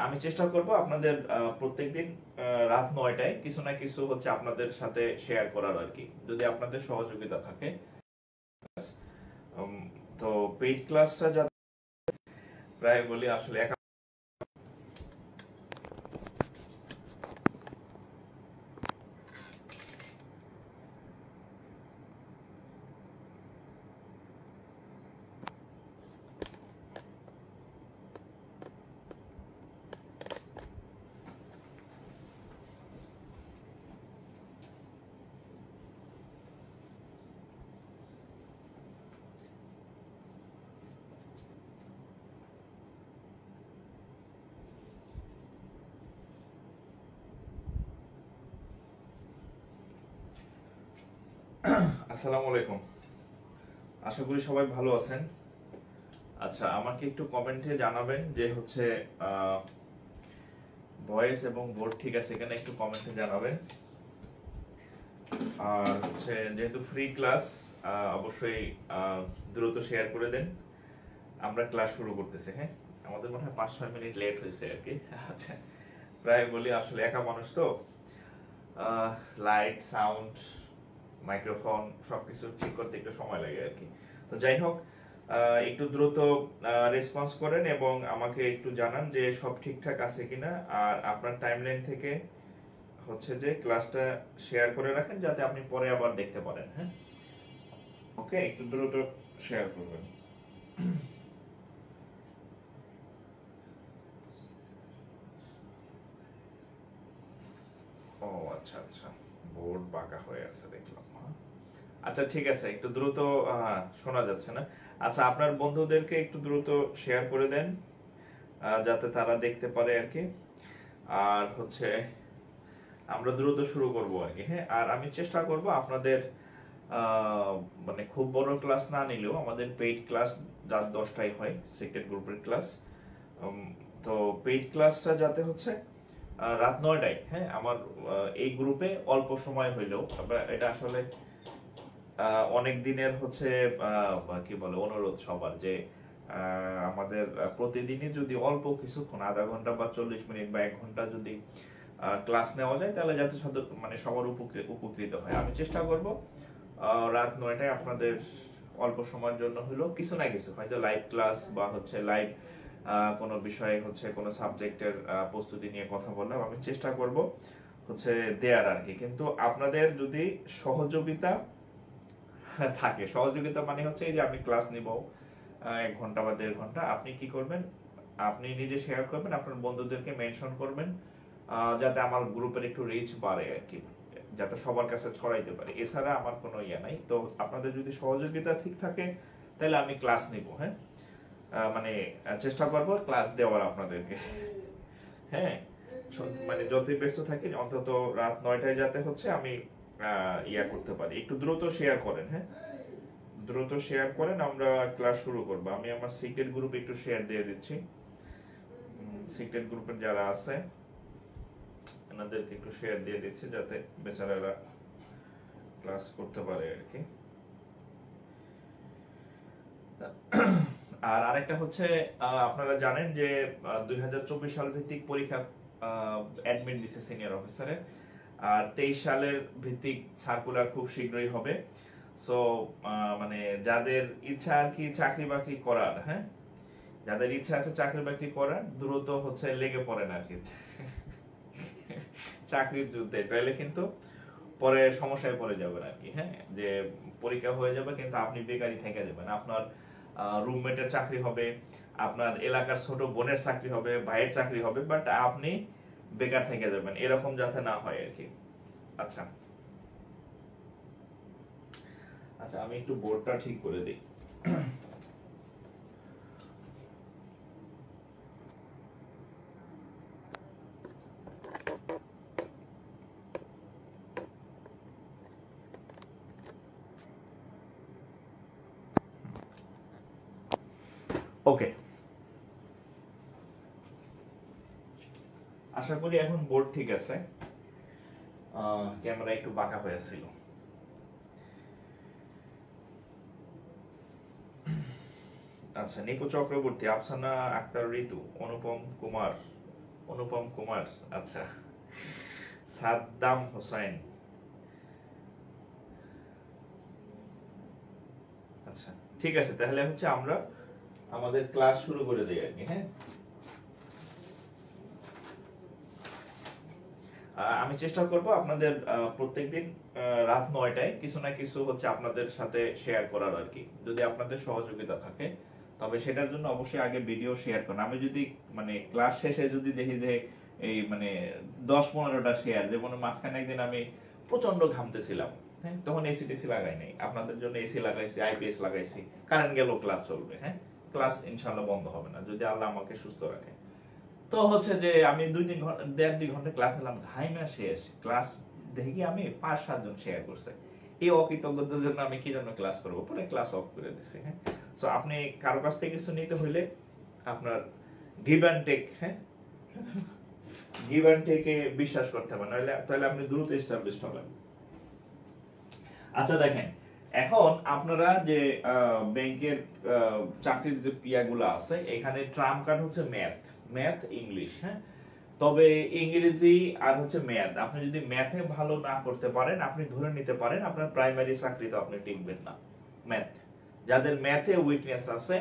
আমি চেষ্টা করব আপনাদের প্রত্যেকদিন রাত 9টায় কিছু না কিছু হচ্ছে আপনাদের সাথে শেয়ার করার আর কি, যদি আপনাদের সহযোগিতা থাকে। তো পেইড ক্লাসটা যাতে প্রায় বলি আসলে আসসালামু আলাইকুম, আশা করি সবাই ভালো আছেন। আচ্ছা, আমাকে একটু কমেন্টে জানাবেন যে হচ্ছে ভয়েস এবং বোর্ড ঠিক আছে, এখানে একটু কমেন্টে জানাবেন। আর হচ্ছে যেহেতু ফ্রি ক্লাস, অবশ্যই দ্রুত শেয়ার করে দেন। আমরা ক্লাস শুরু করতেছি। হ্যাঁ, আমাদের মনে হয় 5-6 মিনিট লেট হয়েছে আর কি। আচ্ছা, প্রায় বলি আসলে একা মানুষ তো, লাইট সাউন্ড মাইক্রোফোন সবকিছু ঠিক করতে একটু সময় লাগে আর কি। তো যাই হোক, একটু দ্রুত রেসপন্স করেন এবং আমাকে একটু জানান যে সব ঠিকঠাক আছে কিনা। আর আপনার টাইমলাইন থেকে হচ্ছে যে ক্লাসটা শেয়ার করে রাখেন যাতে আপনি পরে আবার দেখতে পারেন। হ্যাঁ, ওকে, একটু দ্রুত শেয়ার করবেন। ও আচ্ছা আচ্ছা, বোর্ড বাঁকা হয়ে আছে দেখলাম। আচ্ছা ঠিক আছে, একটু দ্রুত শোনা যাচ্ছে না। আচ্ছা, আপনার বন্ধুদেরকে একটু দ্রুত শেয়ার করে দেন যাতে তারা দেখতে পারে আর কি। আর হচ্ছে আমরা দ্রুত শুরু করব আর কি। হ্যাঁ, আর আমি চেষ্টা করব আপনাদের মানে খুব বড় ক্লাস না নিলেও আমাদের পেইড ক্লাস রাত 10টায় হয়, সিক্রেট গ্রুপের ক্লাস। তো পেইড ক্লাসটা যাতে হচ্ছে রাত 9টায়। হ্যাঁ, আমার এই গ্রুপে অল্প সময় হইলেও, এটা আসলে অনেক দিনের হচ্ছে কি বলে অনুরোধ সবার যে আমাদের প্রতিদিনই যদি অল্প কিছুক্ষণ, আধা ঘন্টা বা 40 মিনিট বা 1 ঘন্টা যদি ক্লাস নেওয়া যায়, তাহলে যাতে মানে সবার উপকৃত হয়। আমি চেষ্টা করব রাত 9টায় আপনাদের অল্প সময়ের জন্য হলো কিছু না কিছু, হয়তো লাইভ ক্লাস বা হচ্ছে লাইভ কোনো বিষয়ে হচ্ছে কোনো সাবজেক্টের প্রস্তুতি নিয়ে কথা বললাম, আমি চেষ্টা করব হচ্ছে দেয়ার আর কি। কিন্তু আপনাদের যদি সহযোগিতা থাকে, সহযোগিতা মানে হচ্ছে এই যে আমি ক্লাস নিব 1 ঘন্টা বা 1.5 ঘন্টা, আপনি কি করবেন, আপনি নিজে শেয়ার করবেন, আপনার বন্ধুদেরকে মেনশন করবেন যাতে আমার গ্রুপের একটু রিচ বাড়ে আর কি, যাতে সবার কাছে ছড়াইতে পারে। এছাড়া আমার কোনো ইয়ে নাই। তো আপনাদের যদি সহযোগিতা ঠিক থাকে তাহলে আমি ক্লাস নিব। হ্যাঁ, মানে চেষ্টা করব ক্লাস দেওয়ার আপনাদেরকে। হ্যাঁ, মানে যতই ব্যস্ত থাকি অন্তত রাত 9টায় যাতে হচ্ছে আমি ইয়া করতে পারি। একটু দ্রুত শেয়ার করেন। হ্যাঁ, দ্রুত শেয়ার করেন, আমরা ক্লাস শুরু করব। আমি আমার সিক্রেট গ্রুপে একটু শেয়ার দিয়ে দিচ্ছি। সিক্রেট গ্রুপের যারা আছে এনাদেরকে একটু শেয়ার দিয়ে দিচ্ছি যাতে বেচারারা ক্লাস করতে পারে আর কি। আর আরেকটা হচ্ছে, আপনারা জানেন যে 2024 সাল ভিত্তিক পরীক্ষা অ্যাডমিট দিচ্ছে সিনিয়র অফিসারে, আর 23 সালের ভিত্তিক সার্কুলার খুব শীঘ্রই হবে। সো মানে যাদের ইচ্ছা আর কি চাকরি বাকরি করার, হ্যাঁ, যাদের ইচ্ছা আছে চাকরি বাকরি করার, দ্রুত হচ্ছে লেগে পড়েন আর কি চাকরির যুদ্ধে, তাহলে কিন্তু পরে সমস্যায় পড়ে যাবেন আর কি। হ্যাঁ, যে পরীক্ষা হয়ে যাবে কিন্তু আপনি বেকারই থেকে যাবেন, আপনার রুমমেটের চাকরি হবে, আপনার এলাকার ছোট বোনের চাকরি হবে, ভাইয়ের চাকরি হবে, বাট আপনি বেকার থেকে যাবেন, এরকম যাতে না হয় আর কি। আচ্ছা আচ্ছা, আমি একটু বোর্ডটা ঠিক করে দিই। ওকে, আশা করি এখন বোর্ড ঠিক আছে। ক্যামেরা একটু বাঁকা হয়েছিল। আচ্ছা, নিকু চক্রবর্তী, আফসানা আক্তার, ঋতু, অনুপম কুমার, অনুপম কুমার, আচ্ছা। সাদ্দাম হোসেন, আচ্ছা ঠিক আছে, তাহলে হচ্ছে আমরা আমাদের ক্লাস শুরু করে দিই আর কি। হ্যাঁ, আমি চেষ্টা করব আপনাদের প্রত্যেকদিন রাত 9টায় কিছু না কিছু হচ্ছে আপনাদের সাথে শেয়ার করার আর কি, যদি আপনাদের সহযোগিতা থাকে। তবে সেটার জন্য অবশ্যই আগে ভিডিও শেয়ার করুন। আমি যদি মানে ক্লাস শেষে যদি দেখি যে এই মানে 10-15টা শেয়ার, যেমন মাঝখানে একদিন আমি প্রচন্ড ঘামতেছিলাম, হ্যাঁ, তখন এসি টেসি লাগাই নাই, আপনাদের জন্য এসি লাগাইছি, আইপিএস লাগাইছি, কারেন্ট গেল ক্লাস চলবে। হ্যাঁ, ক্লাস ইনশাআল্লাহ বন্ধ হবে না যদি আল্লাহ আমাকে সুস্থ রাখে। তো হচ্ছে যে আমি 2-3 ঘন্টা 1.5-2 ঘন্টা ক্লাস নিলাম, ঘাইমা শেষ। ক্লাস দেখি আমি 5-7 জন শেয়ার করছে। এই অকৃতজ্ঞতার জন্য আমি কি জন্য ক্লাস করবো, পরে ক্লাস অফ করে দিচ্ছি। হ্যাঁ, সো আপনি কারো কাছ থেকে কিছু নিতে হইলে আপনার গিভ অ্যান্ড টেক, হ্যাঁ, গিভ অ্যান্ড টেকে বিশ্বাস করতে হবে, নাহলে তাহলে আপনি দ্রুত এস্টাবলিশড হবেন। আচ্ছা দেখেন, এখন আপনারা যে ব্যাংকের চাকরির যে পিয়াগুলো আছে, এখানে ট্রাম্প কার্ড হচ্ছে ম্যাথ ইংলিশ। হ্যাঁ, তবে ইংরেজি আর হচ্ছে ম্যাথ, আপনি যদি ম্যাথে ভালো না করতে পারেন, আপনি ধরে নিতে পারেন আপনার প্রাইমারি চাকরিতে আপনি টিকবেন না। ম্যাথ, যাদের ম্যাথে উইকনেস আছে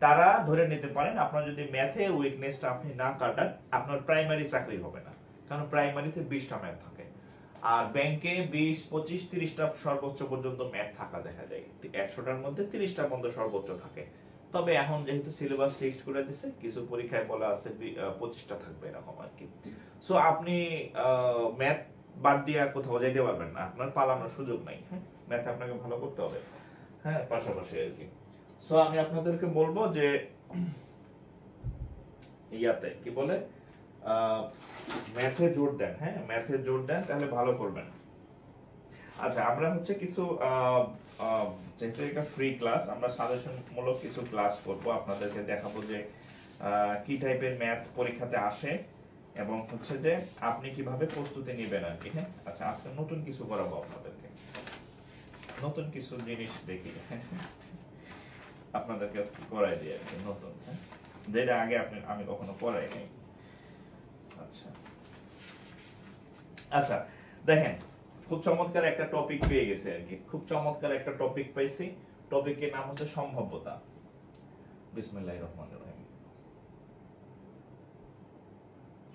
তারা ধরে নিতে পারেন আপনার যদি ম্যাথে উইকনেসটা আপনি না কাটান, আপনার প্রাইমারি চাকরি হবে না। কারণ প্রাইমারিতে 20টা ম্যাথ থাকে, আর ব্যাংকে 20-25-30টা সর্বোচ্চ পর্যন্ত ম্যাথ থাকা দেখা যায়। 100টার মধ্যে 30টা পর্যন্ত সর্বোচ্চ থাকে। তবে এখন যেহেতু সিলেবাস ফিক্সড করে দিচ্ছে, কিছু পরীক্ষায় বলা আছে 25টা থাকবে এরকম আর কি। সো আপনি ম্যাথ বাদ দিয়ে কোথাও যেতে পারবেন না, আপনার পালানোর সুযোগ নাই। হ্যাঁ, ম্যাথ আপনাকে ভালো করতে হবে, হ্যাঁ, পাশাপাশি আর কি। সো আমি আপনাদেরকে বলবো যে ইয়াতে কি বলে ম্যাথে জোর দেন। হ্যাঁ, ম্যাথে জোর দেন, তাহলে ভালো করবেন। আচ্ছা, আমরা হচ্ছে কিছু যেহেতু এটা ফ্রি ক্লাস, আমরা সাজেশন মূলক কিছু ক্লাস করব, আপনাদেরকে দেখাবো যে কি টাইপের ম্যাথ পরীক্ষাতে আসে এবং হচ্ছে যে আপনি কিভাবে প্রস্তুতি নেবেন আর কি। হ্যাঁ, আচ্ছা আজকে নতুন কিছু করাবো আপনাদেরকে, নতুন কিছু জিনিস দেখি আপনাদেরকে আজকে করাই দিই আর কি, নতুন, হ্যাঁ, যেটা আগে আমি কখনো করাই নাই। আচ্ছা আচ্ছা দেখেন, খুব চমৎকার একটা টপিক পেয়ে গেছে আর কি, খুব চমৎকার একটা টপিক পাইছি। টপিকের নাম হচ্ছে সম্ভাব্যতা। বিসমিল্লাহির রহমানির রহিম।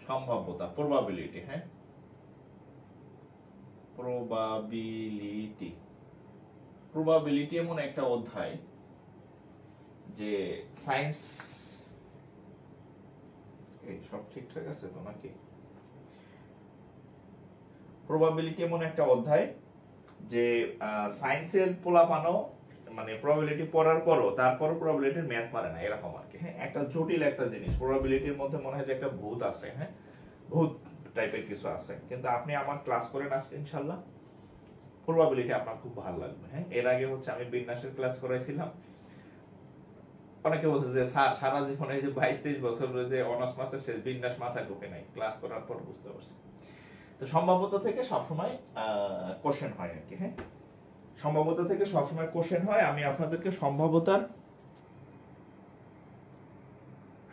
সম্ভাব্যতা, প্রবাবিলিটি। হ্যাঁ, প্রবাবিলিটি। প্রবাবিলিটি এমন একটা অধ্যায় যে সায়েন্স, এই সব ঠিকঠাক আছে তো নাকি? প্রবাবিলিটি এমন একটা অধ্যায় যে সায়েন্সের পোলাপানো মানে প্রবাবিলিটি পড়ার পরও তারপরও প্রবাবিলিটির ম্যাথ পারে না, এরকম আর কি। হ্যাঁ, একটা জটিল একটা জিনিস, প্রবাবিলিটির মধ্যে মনে হয় যে একটা ভূত আছে। হ্যাঁ, ভূত টাইপের কিছু আছে, কিন্তু আপনি আমার ক্লাস করেন আজকে ইনশাআল্লাহ, প্রবাবিলিটি আপনার খুব ভালো লাগবে। হ্যাঁ, এর আগে হচ্ছে আমি বিন্যাসের ক্লাস করাইছিলাম, অনেকে বলছে যে স্যার সারা জীবনে যে 22-23 বছর যে অনার্স মাস্টার শেষ, বিন্যাস মাথায় ঢোকে নাই, ক্লাস করার পর বুঝতে পারছি। তো সম্ভাব্যতা থেকে সবসময় কোশ্চেন হয় আর কি। হ্যাঁ, সম্ভাব্যতা থেকে সবসময় কোশ্চেন হয়। আমি আপনাদেরকে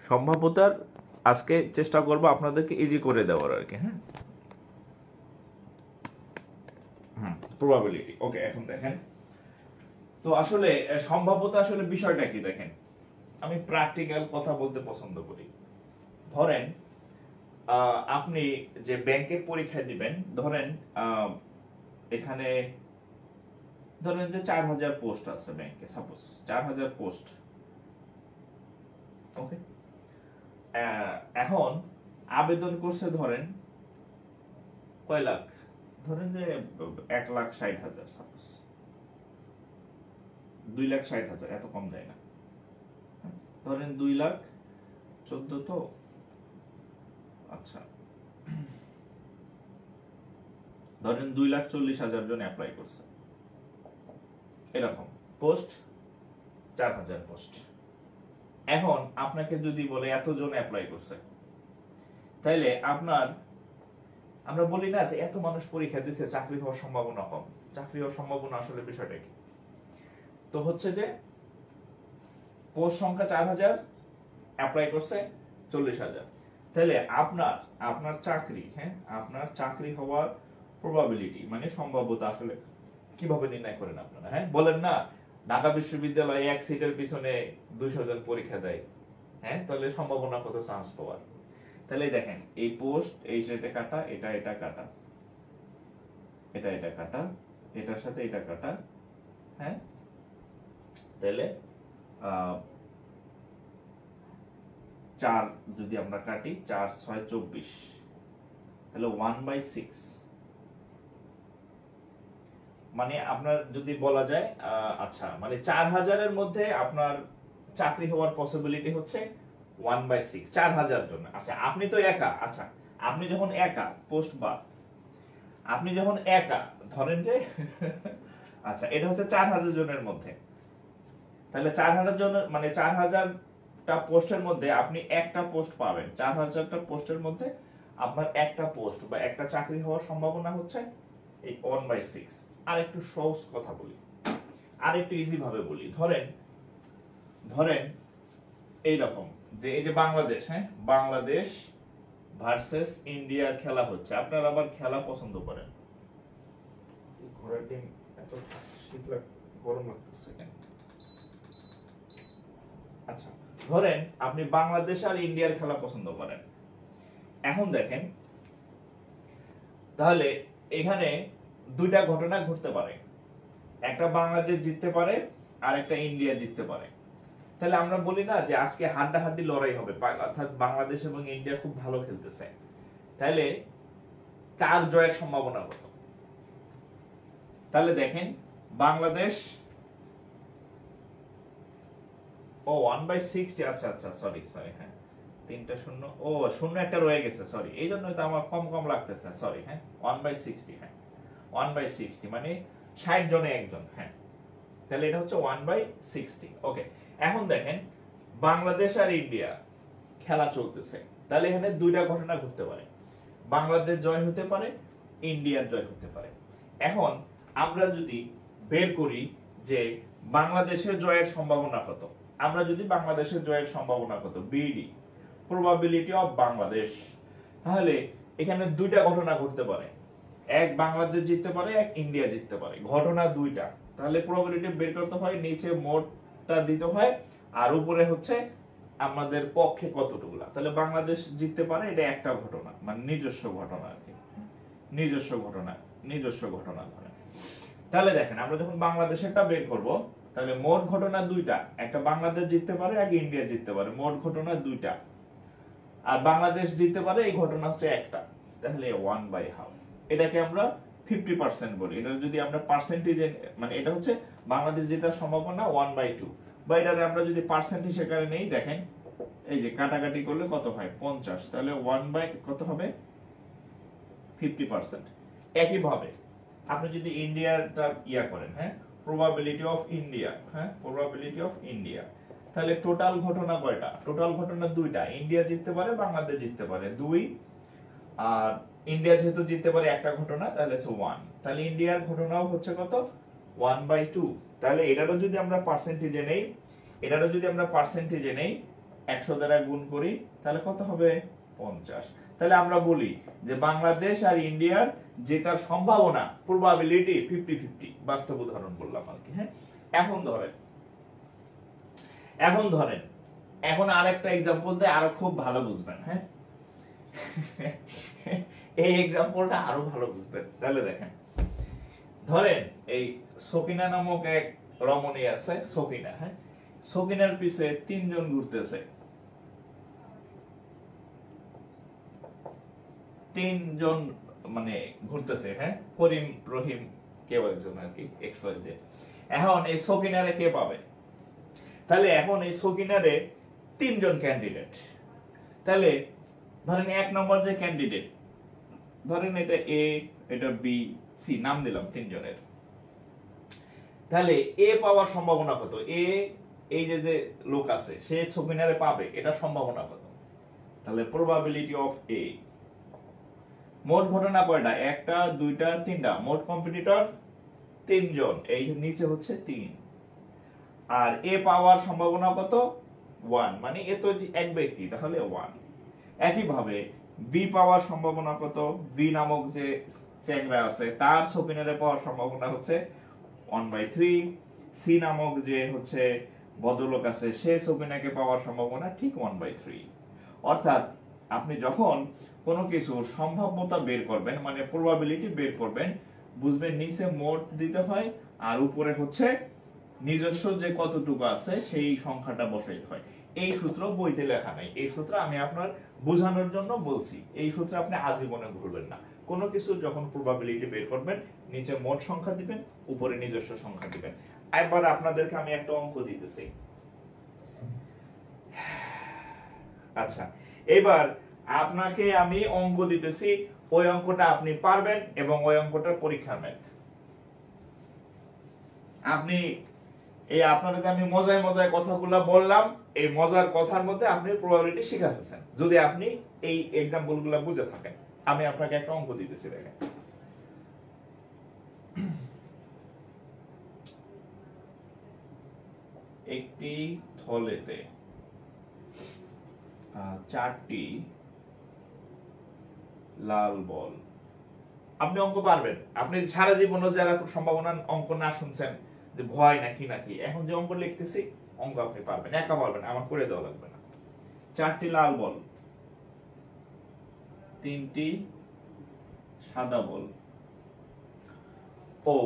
সম্ভাব্যতার আজকে চেষ্টা করব আপনাদেরকে ইজি করে দেওয়ার আর কি। হ্যাঁ, প্রবাবিলিটি। ওকে, এখন দেখেন তো আসলে সম্ভাব্যতা আসলে বিষয়টা কি দেখেন, আমি প্র্যাকটিক্যাল কথা বলতে পছন্দ করি। ধরেন আপনি যে ব্যাংকের পরীক্ষা দিবেন, ধরেন এখানে ধরেন যে 4000 পোস্ট আছে ব্যাংকে, সাপোজ 4000 পোস্ট। ওকে, এখন আবেদন করছে ধরেন কয় লাখ, ধরেন যে 1,60,000, সাপোজ 2,60,000, এত কম যায় না, ধরেন 2,14,000 তো। আচ্ছা, ধরেন 2,40,000 জন অ্যাপ্লাই করছে, এরকম পোস্ট 4,000 পোস্ট। এখন আপনাকে যদি বলে এতজন অ্যাপ্লাই করছে, তাইলে আমরা বলি না যে এত মানুষ পরীক্ষা দিচ্ছে, চাকরি হওয়ার সম্ভাবনা কম। চাকরি হওয়ার সম্ভাবনা আসলে বিষয়টা কি, তো হচ্ছে যে পোস্ট সংখ্যা 4,000, অ্যাপ্লাই করছে 40,000, তাহলে আপনার আপনার চাকরি, হ্যাঁ, আপনার চাকরি হওয়ার প্রবাবিলিটি মানে সম্ভাব্যতা আসলে কিভাবে নির্ণয় করেন আপনারা? হ্যাঁ, বলেন না ঢাকা বিশ্ববিদ্যালয়ে এক সিটের পিছনে 200 জন পরীক্ষা দেয়, হ্যাঁ, তাহলে সম্ভাবনা কত চান্স পাওয়ার? তাহলে দেখেন এই পোস্ট এই সেটে কাটা, এটা কাটা, এটা কাটা, এটার সাথে এটা কাটা, হ্যাঁ, তাহলে 4 যদি আমরা কাটি 4 6 24, তাহলে 1/6 মানে আপনার যদি বলা যায় আচ্ছা মানে 4000 এর মধ্যে আপনার চাকরি হওয়ার পসিবিলিটি হচ্ছে 1/6, 4000 জন। আচ্ছা আপনি তো একা, আচ্ছা আপনি যখন একা পোস্ট বা আপনি যখন একা ধরেন যে আচ্ছা এটা হচ্ছে 4000 জনের মধ্যে, তাহলে 4000 জন মানে 4000টা পোস্টের মধ্যে আপনি একটা পোস্ট পাবেন। 4000টা পোস্টের মধ্যে আপনার একটা পোস্ট বা একটা চাকরি হওয়ার সম্ভাবনা হচ্ছে এই 1/6। আর একটু সহজ কথা বলি, আর একটু ইজি ভাবে বলি, ধরেন ধরেন এইরকম যে এই যে বাংলাদেশ, হ্যাঁ, বাংলাদেশ ভার্সেস ইন্ডিয়ার খেলা হচ্ছে। আপনারা আবার খেলা পছন্দ করেন, ঘোড়ার ডিম এত শীত গরম লাগতেছে কেন? আচ্ছা ধরেন আপনি বাংলাদেশ আর ইন্ডিয়ার খেলা পছন্দ করেন। এখন দেখেন তাহলে এখানে দুইটা ঘটনা ঘটতে পারে, একটা বাংলাদেশ জিততে পারে আর একটা ইন্ডিয়া জিততে পারে। তাহলে আমরা বলি না যে আজকে হাড্ডাহাড্ডি লড়াই হবে, অর্থাৎ বাংলাদেশ এবং ইন্ডিয়া খুব ভালো খেলতেছে, তাহলে কার জয়ের সম্ভাবনা কত? তাহলে দেখেন বাংলাদেশ 1/60, আচ্ছা আচ্ছা সরি সরি, হ্যাঁ 3টা শূন্য, শূন্য একটা রয়ে গেছে, সরি, এই জন্যই তো আমার কম কম লাগতেছে, সরি, হ্যাঁ 1/60, হ্যাঁ 1/60 মানে 60 জনে একজন, হ্যাঁ, তাহলে এটা হচ্ছে 1/60। ওকে, এখন দেখেন বাংলাদেশ আর ইন্ডিয়া খেলা চলতেছে, তাহলে এখানে দুইটা ঘটনা ঘটতে পারে, বাংলাদেশ জয় হতে পারে, ইন্ডিয়ার জয় হতে পারে। এখন আমরা যদি বের করি যে বাংলাদেশের জয়ের সম্ভাবনা কত, আমরা যদি বাংলাদেশের জয়ের সম্ভাবনা কত, বিডি প্রবাবিলিটি অফ বাংলাদেশ, তাহলে এখানে দুইটা ঘটনা ঘটতে পারে, এক বাংলাদেশ জিততে পারে, এক ইন্ডিয়া জিততে পারে, ঘটনা দুইটা, তাহলে প্রবাবিলিটি বের করতে হয়, নিচে মোটটা দিতে হয় আর উপরে হচ্ছে আমাদের পক্ষে কতটুকুলা। তাহলে বাংলাদেশ জিততে পারে, এটা একটা ঘটনা মানে নিজস্ব ঘটনা আর কি, নিজস্ব ঘটনা ধরেন। তাহলে দেখেন আমরা যখন বাংলাদেশেরটা বের করব, তাহলে মোট ঘটনা দুইটা, একটা বাংলাদেশ জিততে পারে, এক ইন্ডিয়া জিততে পারে, মোট ঘটনা দুইটা, আর বাংলাদেশ জিততে পারে এই ঘটনা হচ্ছে একটা, তাহলে 1/2, এটাকে আমরা 50% বলি। এটা যদি আমরা পার্সেন্টেজে মানে এটা হচ্ছে বাংলাদেশ জেতার সম্ভাবনা 1/2, বা এটারে আমরা যদি পার্সেন্ট হিসেবে নেই, দেখেন এই যে কাটাকাটি করলে কত হয় 50, তাহলে 1 কত হবে 50%। একই ভাবে আপনি যদি ইন্ডিয়াটা ইয়া করেন, হ্যাঁ প্রবাবিলিটি অফ ইন্ডিয়া, হ্যাঁ প্রবাবিলিটি অফ ইন্ডিয়া, তাহলে টোটাল ঘটনা কয়টা? টোটাল ঘটনা দুইটা, ইন্ডিয়া জিততে পারে, বাংলাদেশ জিততে পারে 2, আর ইন্ডিয়া যেহেতু জিততে পারে একটা ঘটনা, তাহলে 1, তাহলে ইন্ডিয়ার ঘটনাও হচ্ছে কত 1/2। তাহলে এটারও যদি আমরা পার্সেন্টেজে নেই, 100 দ্বারা গুণ করি, তাহলে কত হবে 50। তাহলে আমরা বলি যে বাংলাদেশ আর ইন্ডিয়ার জেতার সম্ভাবনা প্রবাবিলিটি 50-50, বাস্তব উদাহরণ বললাম আর কি, হ্যাঁ। এখন ধরেন এখন আরেকটা एग्जांपल দেই, আরো খুব ভালো বুঝবেন, হ্যাঁ এই एग्जांपलটা আরো ভালো বুঝবেন। তাহলে দেখেন ধরেন এই সকিনা নামক এক রমণী আছে, সকিনা, হ্যাঁ সকিনার পিছে 3 জন ঘুরতেছে, 3 জন মানে ঘুরতেছে, হ্যাঁ করিম রহিম কেউ একজন আর কি, XYZ। এখন এই সকিনারে কে পাবে? তাহলে এখন এই সকিনারে 3 জন ক্যান্ডিডেট, তাহলে ধরেন 1 নম্বর যে ক্যান্ডিডেট, ধরেন এটা A, এটা B, C, নাম দিলাম 3 জনের, তাহলে A পাওয়ার সম্ভাবনা কত? A এই যে লোক আছে সে সকিনারে পাবে, এটা সম্ভাবনা কত? তাহলে প্রবাবিলিটি অফ A। মোট ঘটনা কয়টা? একটা, দুইটা, তিনটা, মোট কম্পিটিটর 3 জন, এই নিচে হচ্ছে 3, আর A পাওয়ার সম্ভাবনা কত 1, মানে এ তো এক ব্যক্তি, তাহলে 1। একইভাবে বি পাওয়ার সম্ভাবনা কত? বি নামক যে চ্যাংড়া আছে তার সপিনারে পাওয়ার সম্ভাবনা হচ্ছে 1/3। সি নামক যে হচ্ছে ভদ্রলোক আছে সে সপিনাকে পাওয়ার সম্ভাবনা ঠিক 1/3। অর্থাৎ আপনি যখন কোনো কিছুর সম্ভাব্যতা বের করবেন মানে প্রবাবিলিটি বের করবেন, বুঝবেন নিচে মোট দিতে হয় আর উপরে হচ্ছে নিজস্ব যে কতটুকু আছে সেই সংখ্যাটা বসাইতে হয়। এই সূত্র বইতে লেখা নাই, এই সূত্র আমি আপনার বোঝানোর জন্য বলছি। এই সূত্র আপনি আজীবনে ভুলবেন না। কোনো কিছু যখন প্রবাবিলিটি বের করবেন নিচে মোট সংখ্যা দিবেন, উপরে নিজস্ব সংখ্যা দিবেন। এবার আপনাদেরকে আমি একটা অঙ্ক দিতেছি। আচ্ছা, এবার আপনাকে আমি অঙ্ক দিতেছি, ওই অঙ্কটা আপনি পারবেন এবং ওই অঙ্কটার পরীক্ষার ম্যাথ। আপনি এই আপনাদের আমি মজায় মজায় কথাগুলো বললাম, এই মজার কথার মধ্যে আপনি প্রবাবিলিটি শিখে ফেলছেন যদি আপনি এই এক্সাম্পলগুলো বুঝে থাকেন। আমি আপনাকে একটা অঙ্ক দিতেছি, দেখেন। একটি থলেতে 4টি লাল বল। আপনি অঙ্ক পারবেন, আপনি সারা জীবনে যারা সম্ভাবনা অঙ্ক না শুনছেন যে ভয় নাকি নাকি, এখন যে অঙ্ক লিখতেছি অঙ্ক আপনি পারবেন, একা পারবেন, আমার করে দেওয়া লাগবে না। 4টি লাল বল, 3টি সাদা বল ও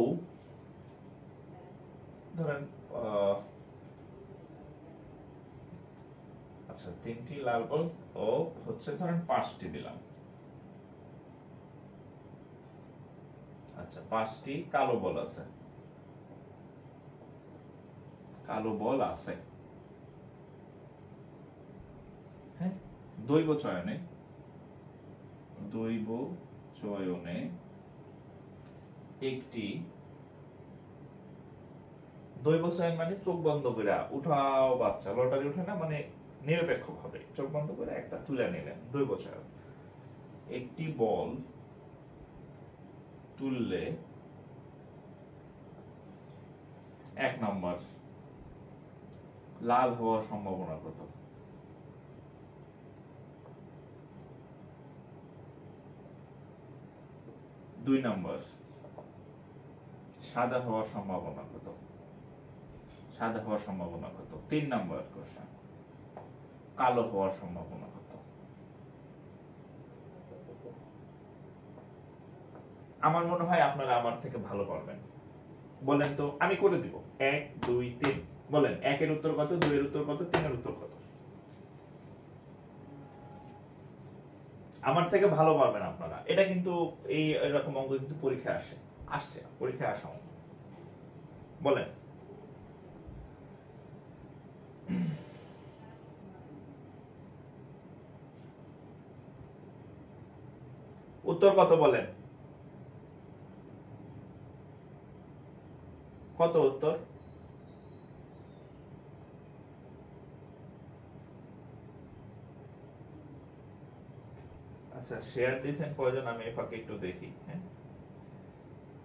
ধরেন আচ্ছা 3টি লাল বল ও হচ্ছে ধরেন 5টি দিলাম। আচ্ছা 5টি কালো বল আছে, কালো বল আছে। হ্যাঁ, দৈব চয়নে একটি দৈব চয়ন মানে চোখ বন্ধ করে উঠাও, বাচ্চা লটারি উঠে না, মানে নিরপেক্ষ ভাবে চোখ বন্ধ করে একটা তুলে নিলেন, দৈব চয়ন। একটি বল তুললে 1 নম্বর লাল হওয়ার সম্ভাবনা কত? 2 নম্বর সাদা হওয়ার সম্ভাবনা কত? 3 নম্বর কোশ্চেন কালো হওয়ার সম্ভাবনা কত? আমার মনে হয় আপনারা আমার থেকে ভালো পারবেন। বলেন তো, আমি করে দিব। 1 2 3 বলেন। 1 এর উত্তর কত, 2 এর উত্তর কত, 3 এর উত্তর কত? আমার থেকে ভালো পারবেন আপনারা। এটা কিন্তু এই এরকম অঙ্ক কিন্তু পরীক্ষায় আসছে পরীক্ষায় আসা অঙ্ক। বলেন। উত্তর কত বলেন? কত উত্তর? আচ্ছা, শেয়ার দিয়েছেন কয়জন আমি এই ফাঁকে একটু দেখি। হ্যাঁ,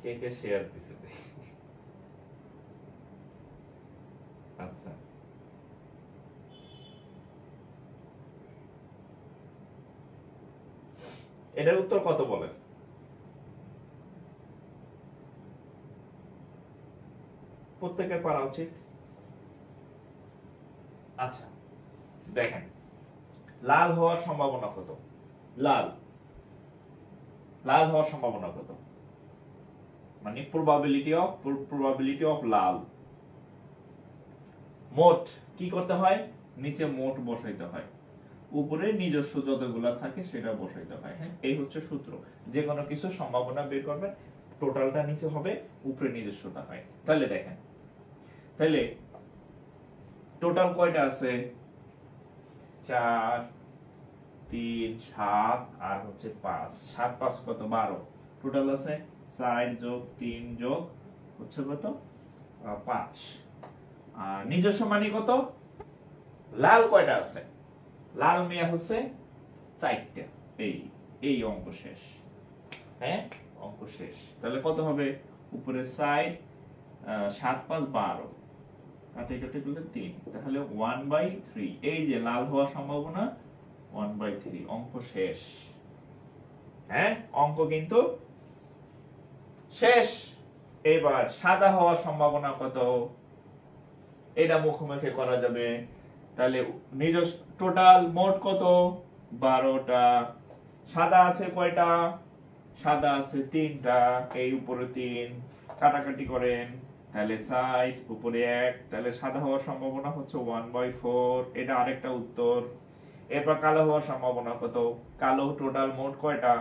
কে কে শেয়ার দিছে দেখি। আচ্ছা, এটার উত্তর কত বলেন? প্রত্যেকের পারা উচিত। আচ্ছা দেখেন, লাল হওয়ার সম্ভাবনা কত? লাল হওয়ার সম্ভাবনা কত? মানে প্রবাবিলিটি অফ লাল। মোট কি করতে হয়? নিচে মোট বসাইতে হয়, উপরে নিজস্ব যতগুলা থাকে সেটা বসাইতে হয়। হ্যাঁ, এই হচ্ছে সূত্র। যে কোনো কিছু সম্ভাবনা বের করবেন, টোটালটা নিচে হবে, উপরে নিজস্বতা হয়। তাহলে দেখেন, তাহলে টোটাল কয়টা আছে? 4 3 7 আর হচ্ছে 5। 7 5 কত? 12। টোটাল আছে 4 যোগ 3 যোগ হচ্ছে কত? 5। আর নিজস্ব মানে কত? লাল কয়টা আছে? লাল মিয়া হচ্ছে 4টা। এই অঙ্ক শেষ। হ্যাঁ, অঙ্ক শেষ। তাহলে কত হবে? উপরে 4 7 5 12 কাটে কাটে দিলে 3, তাহলে 1/3। এই যে লাল হওয়ার সম্ভাবনা 1/3 অঙ্ক শেষ। হ্যাঁ, অঙ্ক কিন্তু শেষ। এবার সাদা হওয়ার সম্ভাবনা কত, এটা মুখোমুখি করা যাবে। তাহলে নিজস্ব টোটাল মোট কত, 12টা। সাদা আছে কয়টা, সাদা আছে 3টা, এই উপরে 3 কাটাকাটি করেন, তাহলে 4 উপরে 1, তাহলে সাদা হওয়ার সম্ভাবনা হচ্ছে 1/4। এটা আরেকটা উত্তর। এরপর কালো হওয়ার সম্ভাবনা কত, কালো টোটাল মোট কয়টা,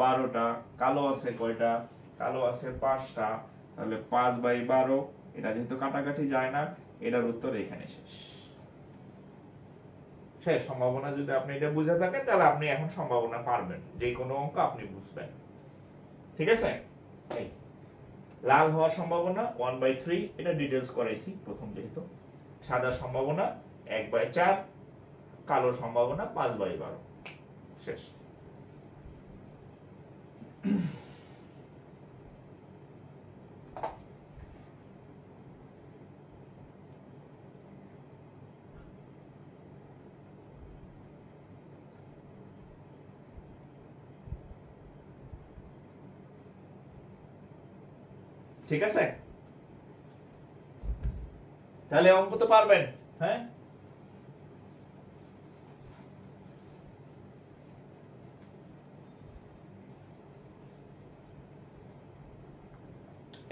12টা। কালো আছে কয়টা, কালো আছে 5টা, তাহলে 5/12। এটা যেহেতু কাটাকাটি যায় না, এটার উত্তর এখানে শেষ। শেষ সম্ভাবনা। যদি আপনি এটা বুঝে থাকেন তাহলে আপনি এখন সম্ভাবনা পারবেন, যে কোনো অঙ্ক আপনি বুঝবেন। ঠিক আছে। এই লাল হওয়ার সম্ভাবনা 1/3, এটা ডিটেইলস করাইছি প্রথম যেহেতু। সাদা সম্ভাবনা 1/4, কালো সম্ভাবনা 5/12। শেষ। ঠিক আছে, তাহলে অঙ্ক তো পারবেন। হ্যাঁ,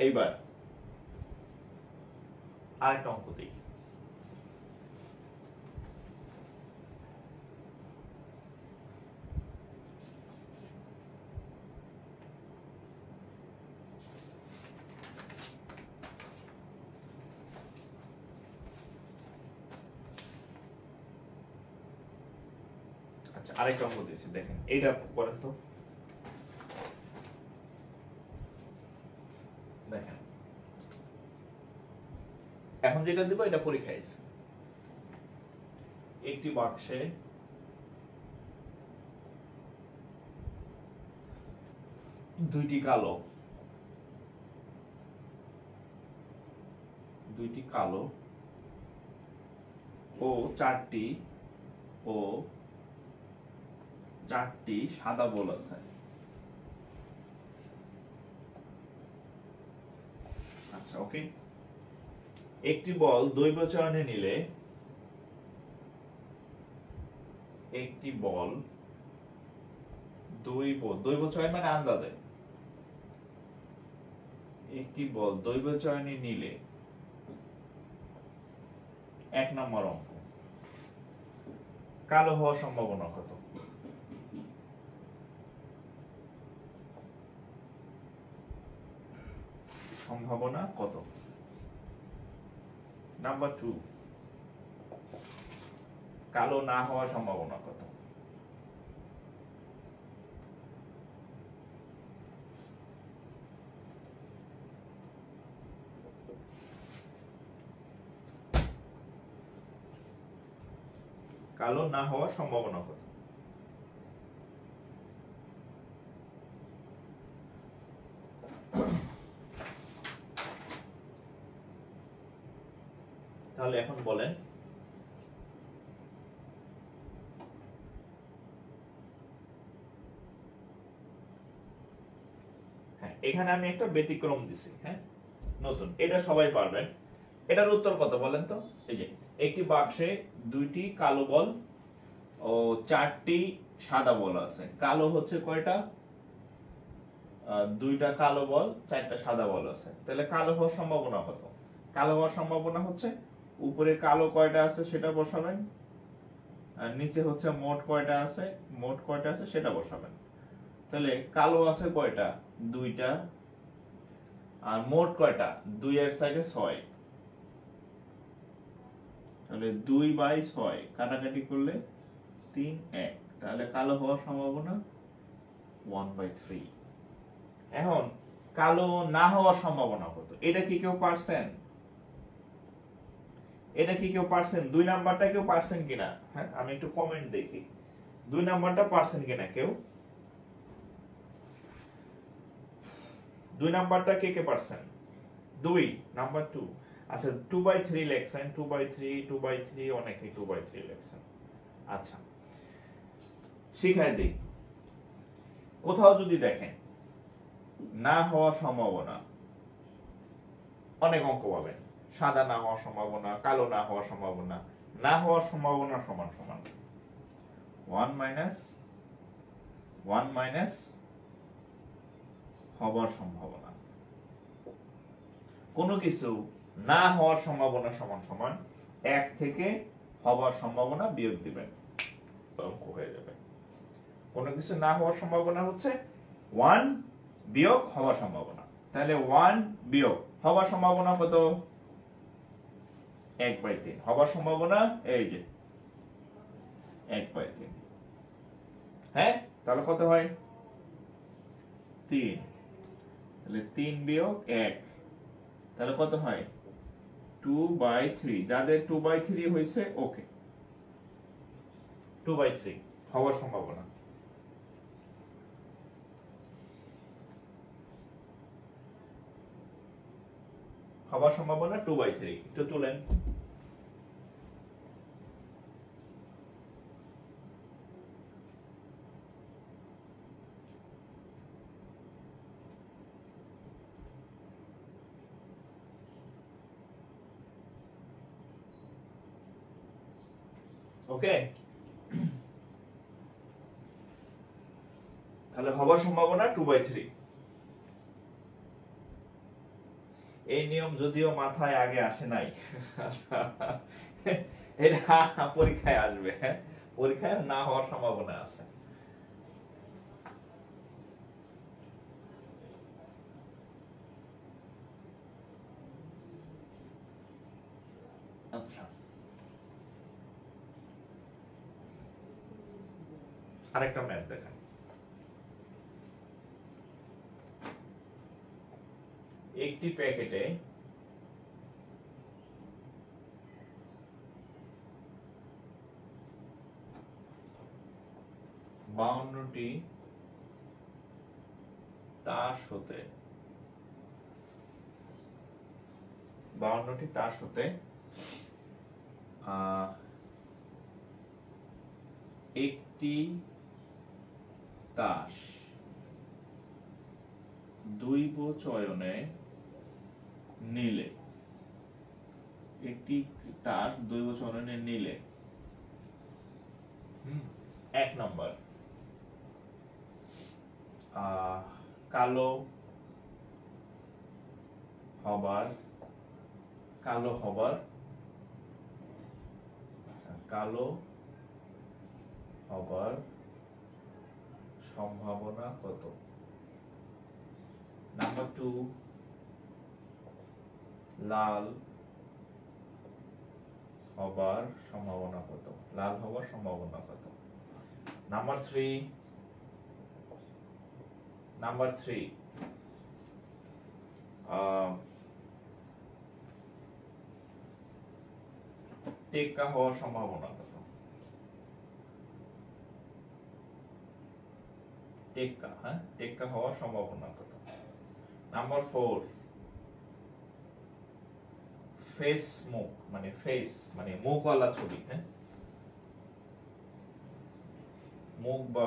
এইবার আরেকটা অঙ্ক দিই। আচ্ছা, আরেকটা অঙ্ক দিয়েছি, দেখেন এইটা করেন তো। দেখেন এখন যেটা দিব এটা পরীক্ষায় এসে, একটি বাক্সে দুইটি কালো ও চারটি সাদা বল আছে। আচ্ছা, ওকে। একটি বল দৈব চয়নে নিলে, একটি বল দৈব চয়ন মানে আন্দাজে, একটি বল দৈব চয়নে নিলে 1 নম্বর অঙ্ক, কালো হওয়ার সম্ভাবনা কত? সম্ভাবনা কত? নাম্বার 2, কালো না হওয়ার সম্ভাবনা কত? কালো না হওয়ার সম্ভাবনা কত? তাহলে এখন বলেন। হ্যাঁ, এখানে আমি একটা ব্যতিক্রম দিছি। হ্যাঁ, নতুন, এটা সবাই পারবেন। এটার উত্তর কত বলেন তো? এই যে একটি বাক্সে দুইটি কালো বল ও চারটি সাদা বল আছে। কালো হচ্ছে কয়টা? দুইটা কালো বল, চারটা সাদা বল আছে। তাহলে কালো হওয়ার সম্ভাবনা কত? কালো হওয়ার সম্ভাবনা হচ্ছে উপরে কালো কয়টা আছে সেটা বসাবেন, আর নিচে হচ্ছে মোট কয়টা আছে সেটা বসাবেন। তাহলে কালো আছে কয়টা? দুইটা। আর মোট কয়টা? 2 এর সাইডে 6, তাহলে 2/6 কাটাকাটি করলে 3, 1। তাহলে কালো হওয়ার সম্ভাবনা 1/3। এখন কালো না হওয়ার সম্ভাবনা কত? এটা কি কেউ পারছেন? 2 নাম্বারটা কেউ পারছেন কিনা? হ্যাঁ, আমি একটু কমেন্ট দেখি 2 নাম্বারটা পারছেন কিনা কেউ। 2 নাম্বারটা কে পারছেন? 2 নাম্বার 2। আচ্ছা, 2/3 লেখছেন, 2/3 অনেকে 2/3 লেখছেন। আচ্ছা, শিখাই দিই। কোথাও যদি দেখেন না হওয়ার সম্ভাবনা, অনেক অঙ্ক পাবেন। সাদা না হওয়ার সম্ভাবনা, কালো না হওয়ার সম্ভাবনা, না হওয়ার সম্ভাবনা সমান সমান 1 মাইনাস হবার সম্ভাবনা। কোনো কিছু না হওয়ার সম্ভাবনা সমান সমান 1 থেকে হবার সম্ভাবনা বিয়োগ দিবেন, অঙ্ক হয়ে যাবে। কোনো কিছু না হওয়ার সম্ভাবনা হচ্ছে 1 বিয়োগ হওয়ার সম্ভাবনা। তাহলে 1 বিয়োগ হবার সম্ভাবনা কত? 1/3। হবার সম্ভাবনা এই যে 1/3। হ্যাঁ, তাহলে কত হয়? 3। তাহলে 3 বিয়োগ 1, তাহলে কত হয়? 2/3। যাদের 2/3 হয়েছে ওকে, 2/3 হওয়ার সম্ভাবনা। হওয়ার সম্ভাবনা 2/3। একটু তুলেন। ওকে, তাহলে হবার সম্ভাবনা 2/3। এই নিয়ম যদিও মাথায় আগে আসে নাই, এটা পরীক্ষায় আসবে। পরীক্ষায় না হওয়ার সম্ভাবনা আছে। আচ্ছা, আরেকটা ম্যাথ দেখেন। একটি প্যাকেটে 52টি তাস হতে 52টি তাস হতে একটি তাস দৈব চয়নে নিলে, একটি তাস দৈব চয়নে নিলে 1 নম্বর কালো হবার সম্ভাবনা কত? নাম্বার 2 লাল হবার সম্ভাবনা কত? নাম্বার 3 টেক্কা হওয়ার সম্ভাবনা কত? টেক্কা হওয়ার সম্ভাবনা কত? নাম্বার 4 ফেস মুখ, মানে মুখওয়ালা ছবি। হ্যাঁ, মুখ বা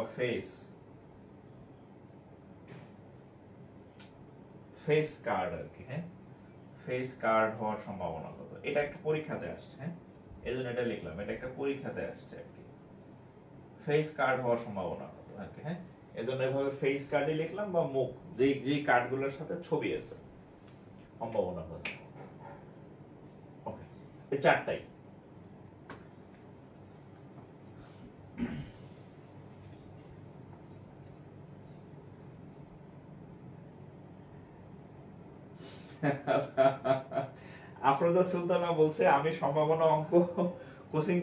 ফেস কার্ড আর কি। হ্যাঁ, ফেস কার্ড হওয়ার সম্ভাবনা কত? এটা একটা পরীক্ষাতে আসছে। হ্যাঁ, এজন্য এটা লিখলাম, এটা একটা পরীক্ষাতে আসছে আর কি। ফেস কার্ড হওয়ার সম্ভাবনা কত আর কি। হ্যাঁ, এজন্য এভাবে ফেস কার্ডই লিখলাম, বা মুখ, যেই কার্ডগুলোর সাথে ছবি আছে, সম্ভাবনা কত? ওকে, এই চারটাই। আফরোজা সুলতানা বলছে আমি সম্ভাবনা অঙ্ক কোচিং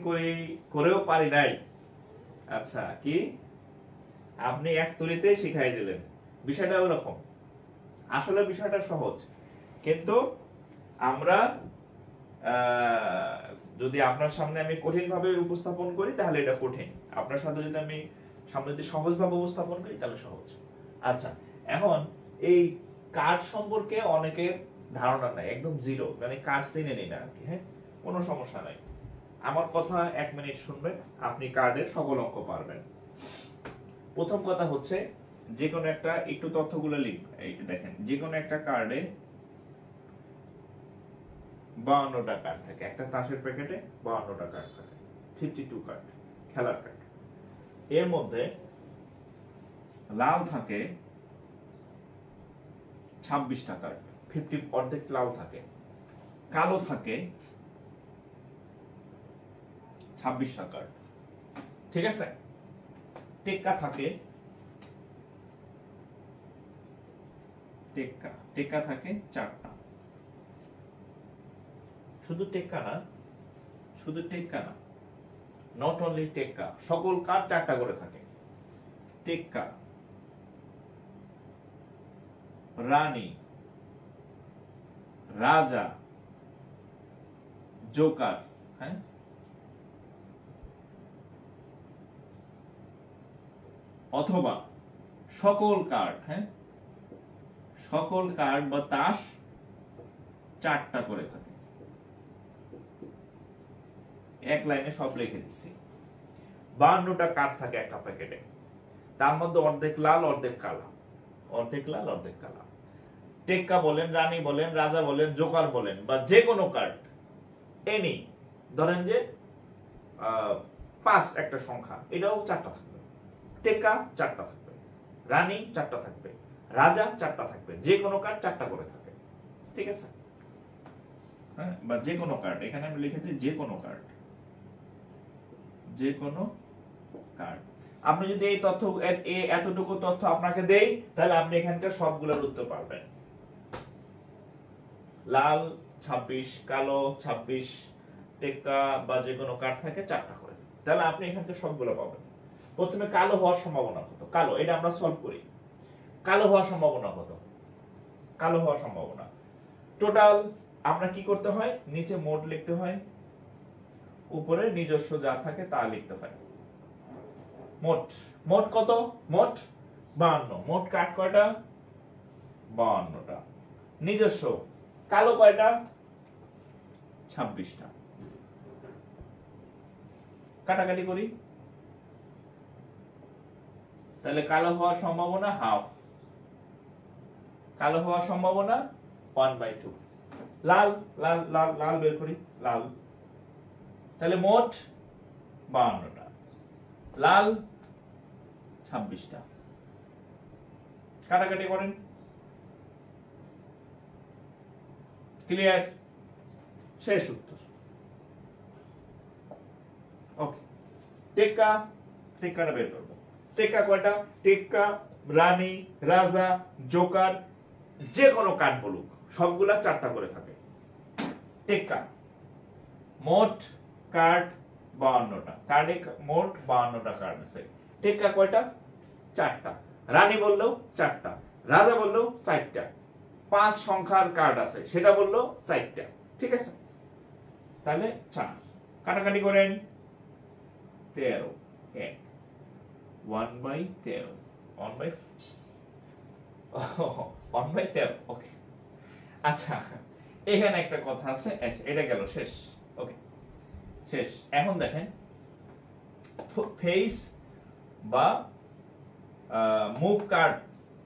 করেও পারি নাই। আচ্ছা, কি আপনি এক তুলিতে শিখাই দিলেন? বিষয়টা ওরকম। আসলে বিষয়টা সহজ, কিন্তু আমরা যদি আপনার সামনে আমি কঠিন ভাবে উপস্থাপন করি তাহলে এটা কঠিন, আপনার সাথে যদি আমি সামনে যদি সহজ ভাবে উপস্থাপন করি তাহলে সহজ। আচ্ছা, এখন এই কার্ড সম্পর্কে অনেকের ধারণা নাই, একদম জিরো, মানে কার্ড চিনে নেই না আর কি। হ্যাঁ, কোনো সমস্যা নাই, আমার কথা 1 মিনিট শুনবেন, আপনি কার্ডের সকল অঙ্ক পারবেন। প্রথম কথা হচ্ছে যে কোনো একটা একটু তথ্যগুলো লিখ, এই দেখেন যে কোনো একটা কার্ডে 52টা কার্ড থাকে, একটা তাসের প্যাকেটে 52টা কার্ড থাকে, 52 কার্ড খেলার কার্ড। এর মধ্যে লাল থাকে 26টা কার্ড, 50 অর্ধেক লাল থাকে। কালো থাকে 26টা কার্ড, ঠিক আছে। টেক্কা থাকে, টেক্কা থাকে 4টা। শুধু টেক্কা না, শুধু টেক্কা না, নট অনলি টেক্কা, সকল কার্ড 4টা করে থাকে। টেক্কা, রানী, রাজা, জোকার, হ্যাঁ, অথবা সকল কার্ড, হ্যাঁ, সকল কার্ড বা তাস 4টা করে থাকে। এক লাইনে সব লিখে দিচ্ছি। 52টা কার্ড থাকে একটা প্যাকেটে, তার মধ্যে অর্ধেক লাল অর্ধেক কালা, অর্ধেক লাল অর্ধেক কালা। টেক্কা বলেন, রানী বলেন, রাজা বলেন, জোকার বলেন, বা যে কোনো কার্ড এনি, ধরেন যে 5 একটা সংখ্যা, এটাও 4টা থাকবে। টেক্কা 4টা থাকবে, রানী 4টা থাকবে, রাজা 4টা থাকবে, যে কোনো কার্ড 4টা করে থাকে, ঠিক আছে। হ্যাঁ, বা যে কোনো কার্ড, এখানে আমি লিখে দিই যে কোনো কার্ড, যে কোনো কার্ড। আপনি যদি এই তথ্য এতটুকু তথ্য আপনাকে দেই, তাহলে আপনি এখানকার সবগুলোর উত্তর পারবেন। লাল 26, কালো 26, টেক্কা বা যে কোনো কার্ড থাকে 4টা করে, তাহলে আপনি এখানকার সবগুলো পাবেন। প্রথমে কালো হওয়ার সম্ভাবনা কত? কালো, এটা আমরা সলভ করি। কালো হওয়ার সম্ভাবনা কত? কালো হওয়ার সম্ভাবনা টোটাল আমরা কি করতে হয়? নিচে মোট লিখতে হয়, উপরে নিজস্ব যা থাকে তা লিখতে হয়। মোট, মোট কত? মোট 52। মোট কার্ড কয়টা? 52টা। নিজস্ব কালো কয়টা? 26টা। কাটাকাটি করি, তাহলে কালো হওয়ার সম্ভাবনা হাফ, কালো হওয়ার সম্ভাবনা 1/2। লাল, লাল লাল লাল বের করি, লাল, তাহলে মোট 52টা, লাল 26টা। কাটাকাটি করেন, ক্লিয়ার? শেষ উত্তর। ওকে, টেক্কা, টেক্কাটা বের করবো। টেক্কা কয়টা? টেক্কা, রানী, রাজা, জোকার, যে কোনো কার্ড বলুক, সবগুলা 4টা করে থাকে। টেক্কা, মোট কার্ড 52টা, কার্ডে মোট 52টা কার্ড আছে। টেক্কা কয়টা? 4টা। রানী বললেও 4টা, রাজা বললেও 4টা, 5 সংখ্যার কার্ড আছে সেটা বললেও 4টা, ঠিক আছে। তাহলে 4, কাটাকাটি করেন, 13, 1/13, 1/13। ওকে, আচ্ছা এখানে একটা কথা আছে, আচ্ছা এটা গেল, শেষ। ওকে, শেষ। এখন দেখেন ফেস বা মুখ কার্ড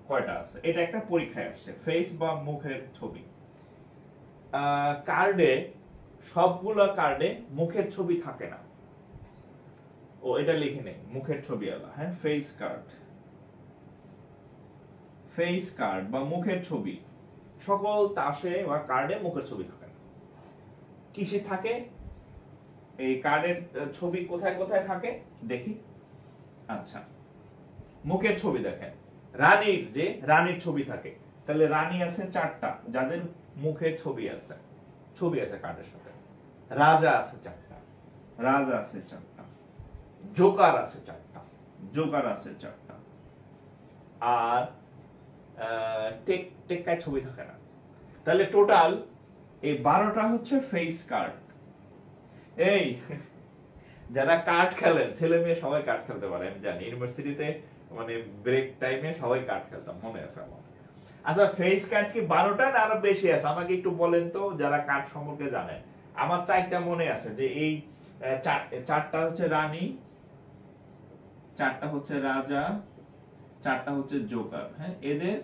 কয়টা আছে, এটা একটা পরীক্ষায় আসছে। ফেস বা মুখের ছবি কার্ডে, সবগুলো কার্ডে মুখের ছবি থাকে না। ও এটা লিখে নেই, মুখের ছবি আলা, হ্যাঁ, ফেস কার্ড, ফেস কার্ড বা মুখের ছবি সকল তাসে বা কার্ডে মুখের ছবি থাকে না। কিসে থাকে? এই কার্ডের ছবি কোথায় কোথায় থাকে দেখি। আচ্ছা, মুখের ছবি দেখেন, রানীর, যে রানীর ছবি থাকে, তাহলে রানী আছে 4টা যাদের মুখের ছবি আছে, ছবি আছে কার্ডের সাথে। রাজা আছে 4টা, রাজা আছে 4টা। জোকার আছে 4টা, জোকার আছে 4টা। আর টেক্কায় ছবি থাকে না। তাহলে টোটাল এই 12টা হচ্ছে ফেস কার্ড। এই যারা কার্ড খেলেন, ছেলে মেয়ে সবাই কার্ড খেলতে পারে, আমি জানি। ইউনিভার্সিটিতে মানে ব্রেক টাইমে সবাই কার্ড খেলতাম, মনে আছে আমার। আচ্ছা, ফেস কার্ড কি 12টা না আরো বেশি আছে? আমাকে একটু বলেন তো, যারা কার্ড সম্পর্কে জানেন। আমার 4টা মনে আছে, যে এই 4টা হচ্ছে রানী, 4টা হচ্ছে রাজা, চারটা হচ্ছে জোকার। হ্যাঁ, এদের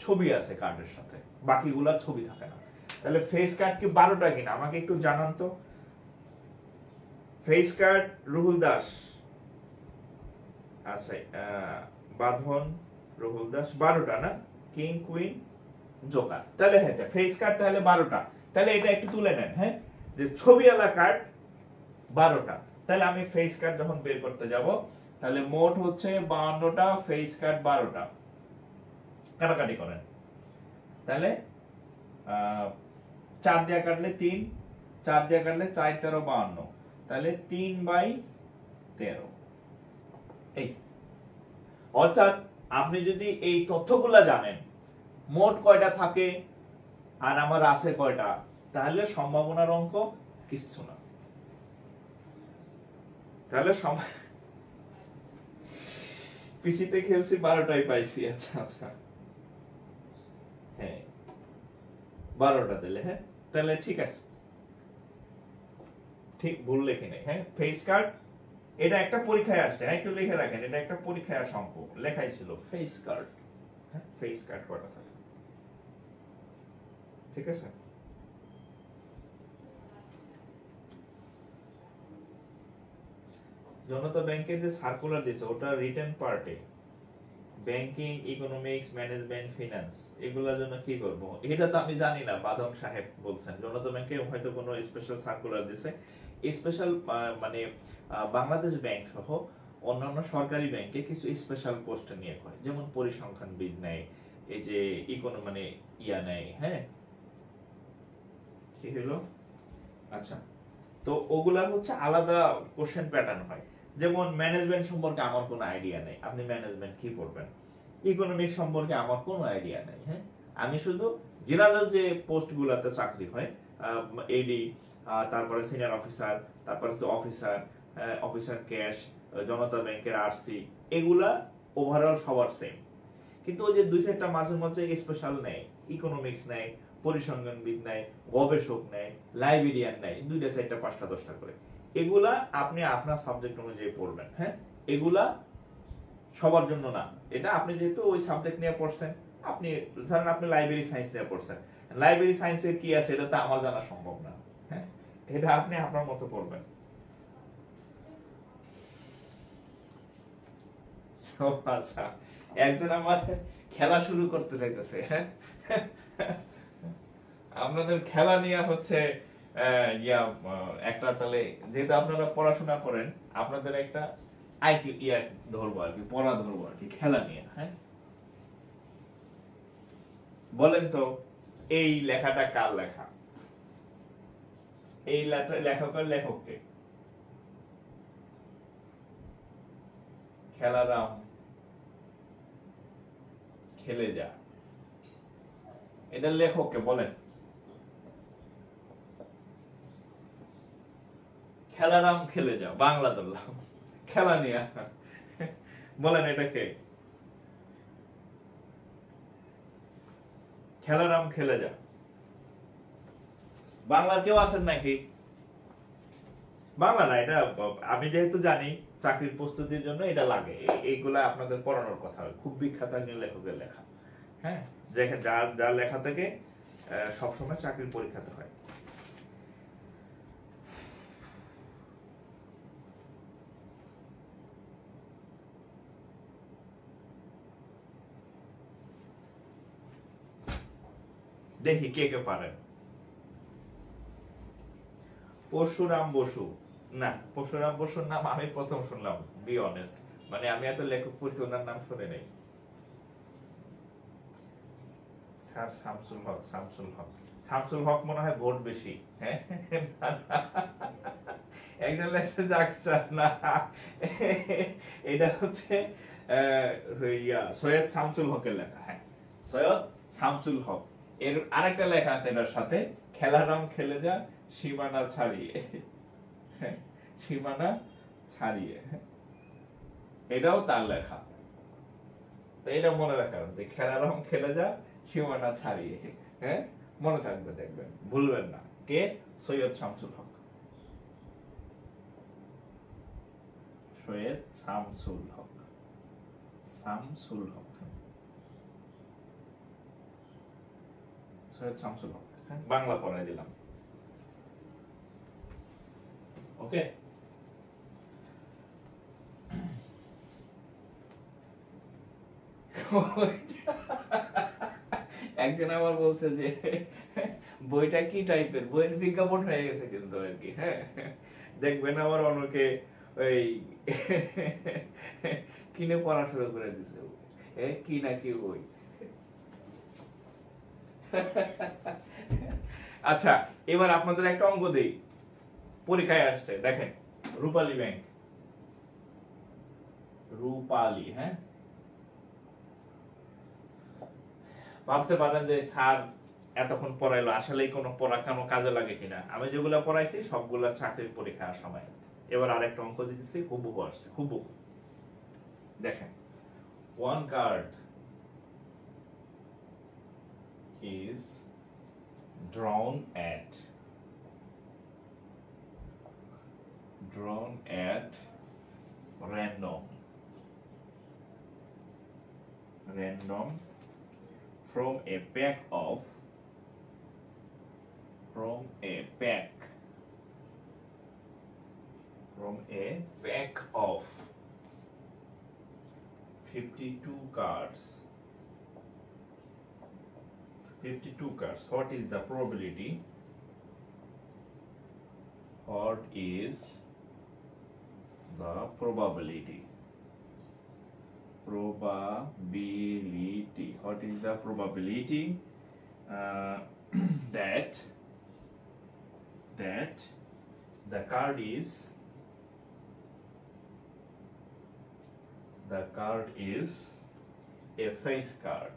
ছবি আছে কার্ডের সাথে, বাকিগুলার ছবি থাকে না। তাহলে ফেস কার্ড কি 12টা কিনা আমাকে একটু জানান তো। ফেস কার্ড রুহুল দাস, আচ্ছা বাঁধন রুহুল দাস 12টা না, কিং কুইন জোকার। তাহলে হ্যাঁ ফেস কার্ড তাহলে 12টা। তাহলে এটা একটু তুলে নেন, হ্যাঁ, যে ছবিওয়ালা কার্ড 12টা। তাহলে আমি ফেস কার্ড যখন বের করতে যাব, তাহলে মোট হচ্ছে 52টা, ফেস কার্ড 12টা। কাটাকাটি করেন, তাহলে 4 দিয়ে কাটলে 3, 4 দিয়ে কাটলে 4 13 52, তাহলে 3/13। এই অর্থাৎ আপনি যদি এই তথ্যগুলা জানেন, মোট কয়টা থাকে আর আমার আছে কয়টা, তাহলে সম্ভাবনার অঙ্ক কিচ্ছু না। তাহলে পিসিতে খেলছি 12টাই পাইছি। আচ্ছা আচ্ছা, হ্যাঁ 12টা দিলে, হ্যাঁ তাহলে ঠিক আছে, ঠিক ভুল লেখি নাই। হ্যাঁ ফেস কার্ড এটা একটা পরীক্ষায় আসছে, হ্যাঁ একটু লিখে রাখেন, এটা একটা পরীক্ষায় আসা অঙ্ক, লেখাই ছিল ফেস কার্ড। হ্যাঁ ফেস কার্ড কয়টা থাকে, ঠিক আছে। জনতা ব্যাংকের যে সার্কুলার দিয়েছে ওটা রিটেন পার্টে ব্যাংকিং, ইকোনমিক্স, ম্যানেজমেন্ট, ফিনান্স এগুলোর জন্য কি করব, এটা তো আমি জানি না। বাদম সাহেব বলছেন জনতা ব্যাংকে হয়তো কোনো স্পেশাল সার্কুলার দিয়েছে, স্পেশাল মানে বাংলাদেশ ব্যাংক সহ অন্যান্য সরকারি ব্যাংকে কিছু স্পেশাল পোস্ট নিয়ে করে, যেমন পরিসংখ্যানবিদ নেয়, এই যে মানে ইয়া নেয়। হ্যাঁ কি হলো, আচ্ছা, তো ওগুলার হচ্ছে আলাদা কোশ্চেন প্যাটার্ন হয়। যেমন ম্যানেজমেন্ট সম্পর্কে আমার কোনো আইডিয়া নেই, আপনি ম্যানেজমেন্ট কি পড়বেন। ইকোনমিক্স সম্পর্কে আমার কোনো আইডিয়া নেই। হ্যাঁ আমি শুধু জেনারেল যে পোস্টগুলোতে চাকরি হয়, এডি, তারপরে সিনিয়র অফিসার, তারপরে হচ্ছে অফিসার, অফিসার ক্যাশ, জনতা ব্যাংকের আরসি, এগুলা ওভারঅল সবার সেম। কিন্তু ওই যে দুই চারটা মাঝে মাঝে স্পেশাল নেয়, ইকোনমিক্স নেয়, পরিসংখ্যানবিদ নেয়, গবেষক নেয়, লাইব্রেরিয়ান নেয়, 2টা 4টা 5টা 10টা করে। এগুলা আপনি আপনার সাবজেক্ট অনুযায়ী পড়বেন। হ্যাঁ এগুলা সবার জন্য না। এটা আপনি যেহেতু ওই সাবজেক্ট নিয়ে পড়ছেন, আপনি ধরেন আপনি লাইব্রেরি সায়েন্স নিয়ে পড়ছেন, লাইব্রেরি সায়েন্সের কি আছে এটা তো আমার জানা সম্ভব না। হ্যাঁ এটা আপনি আপনার মতো পড়বেন। আচ্ছা, একজন আমার খেলা শুরু করতে চাইতেছে। হ্যাঁ আপনাদের খেলা নিয়ে হচ্ছে একটা, তাহলে যেহেতু আপনারা পড়াশোনা করেন, আপনাদের একটা আইকিউ ধরবো আর কি, পড়া ধরবো আর কি খেলা নিয়ে। হ্যাঁ বলেন তো এই লেখাটা কার লেখা, এই লেখকের লেখককে। খেলারাম খেলে যা, এটার লেখককে বলেন। খেলারাম খেলে যা, বাংলা ধরলাম, খেলা নিয়ে বলেন এটাকে। খেলারাম খেলে যা, বাংলার কেউ আছেন নাকি? বাংলা না, এটা আমি যেহেতু জানি চাকরির প্রস্তুতির জন্য এটা লাগে, এইগুলা আপনাদের পড়ানোর কথা, খুব বিখ্যাত একজন লেখকের লেখা। হ্যাঁ যার লেখা থেকে সবসময় চাকরির পরীক্ষাতে হয়। দেখি কে কে পারেন। পরশুরাম বসু, না পরশুরাম বসুর নাম আমি প্রথম শুনলাম, বি অনেস্ট, মানে আমি এত লেখক পড়ছি ওনার নাম শুনে নেই। স্যার শামসুল হক, শামসুল হক, শামসুল হক মনে হয় ভোট বেশি। হ্যাঁ একজন লেখছে যাচ্ছে না, এটা হচ্ছে সৈয়দ শামসুল হকের লেখা। হ্যাঁ সৈয়দ শামসুল হক, এর আরেকটা লেখা আছে এটার সাথে, খেলারাম খেলে যা সীমানা ছাড়িয়ে, সীমানা ছাড়িয়ে, এটাও তার লেখা। তো এটা মনে রাখার যে খেলারাম খেলে যা সীমানা ছাড়িয়ে। হ্যাঁ মনে থাকবে, দেখবেন ভুলবেন না। কে? সৈয়দ শামসুল হক, সৈয়দ শামসুল হক। শামসুল হক, সৈয়দ শামসুল হক, হ্যাঁ বাংলা পড়াই দিলাম। ওকে, একজন আবার বলছে যে বইটা কি টাইপের, বইয়ের বিজ্ঞাপন হয়ে গেছে কিন্তু আর কি। হ্যাঁ দেখবেন আবার অনেকে ওই কিনে পড়া শুরু করে দিছে, কি না কি বই। আচ্ছা এবার আপনাদের একটা অঙ্ক দেই, পরীক্ষায় আসছে, দেখেন রূপালী ব্যাংক, রূপালী, হ্যাঁ ভাবতে পারেন যে স্যার এতক্ষণ পড়াইলো, আসলে কোনো পড়া কোনো কাজে লাগে কিনা। আমি যেগুলো পড়াইছি সবগুলা চাকরির পরীক্ষার সময়। এবার আরেকটা অঙ্ক দিতেছি, হুবহু আসছে, হুবহু। দেখেন, one card is drawn at random from a pack of 52 cards. What is the probability? What is the probability? What is the probability that the card is a face card,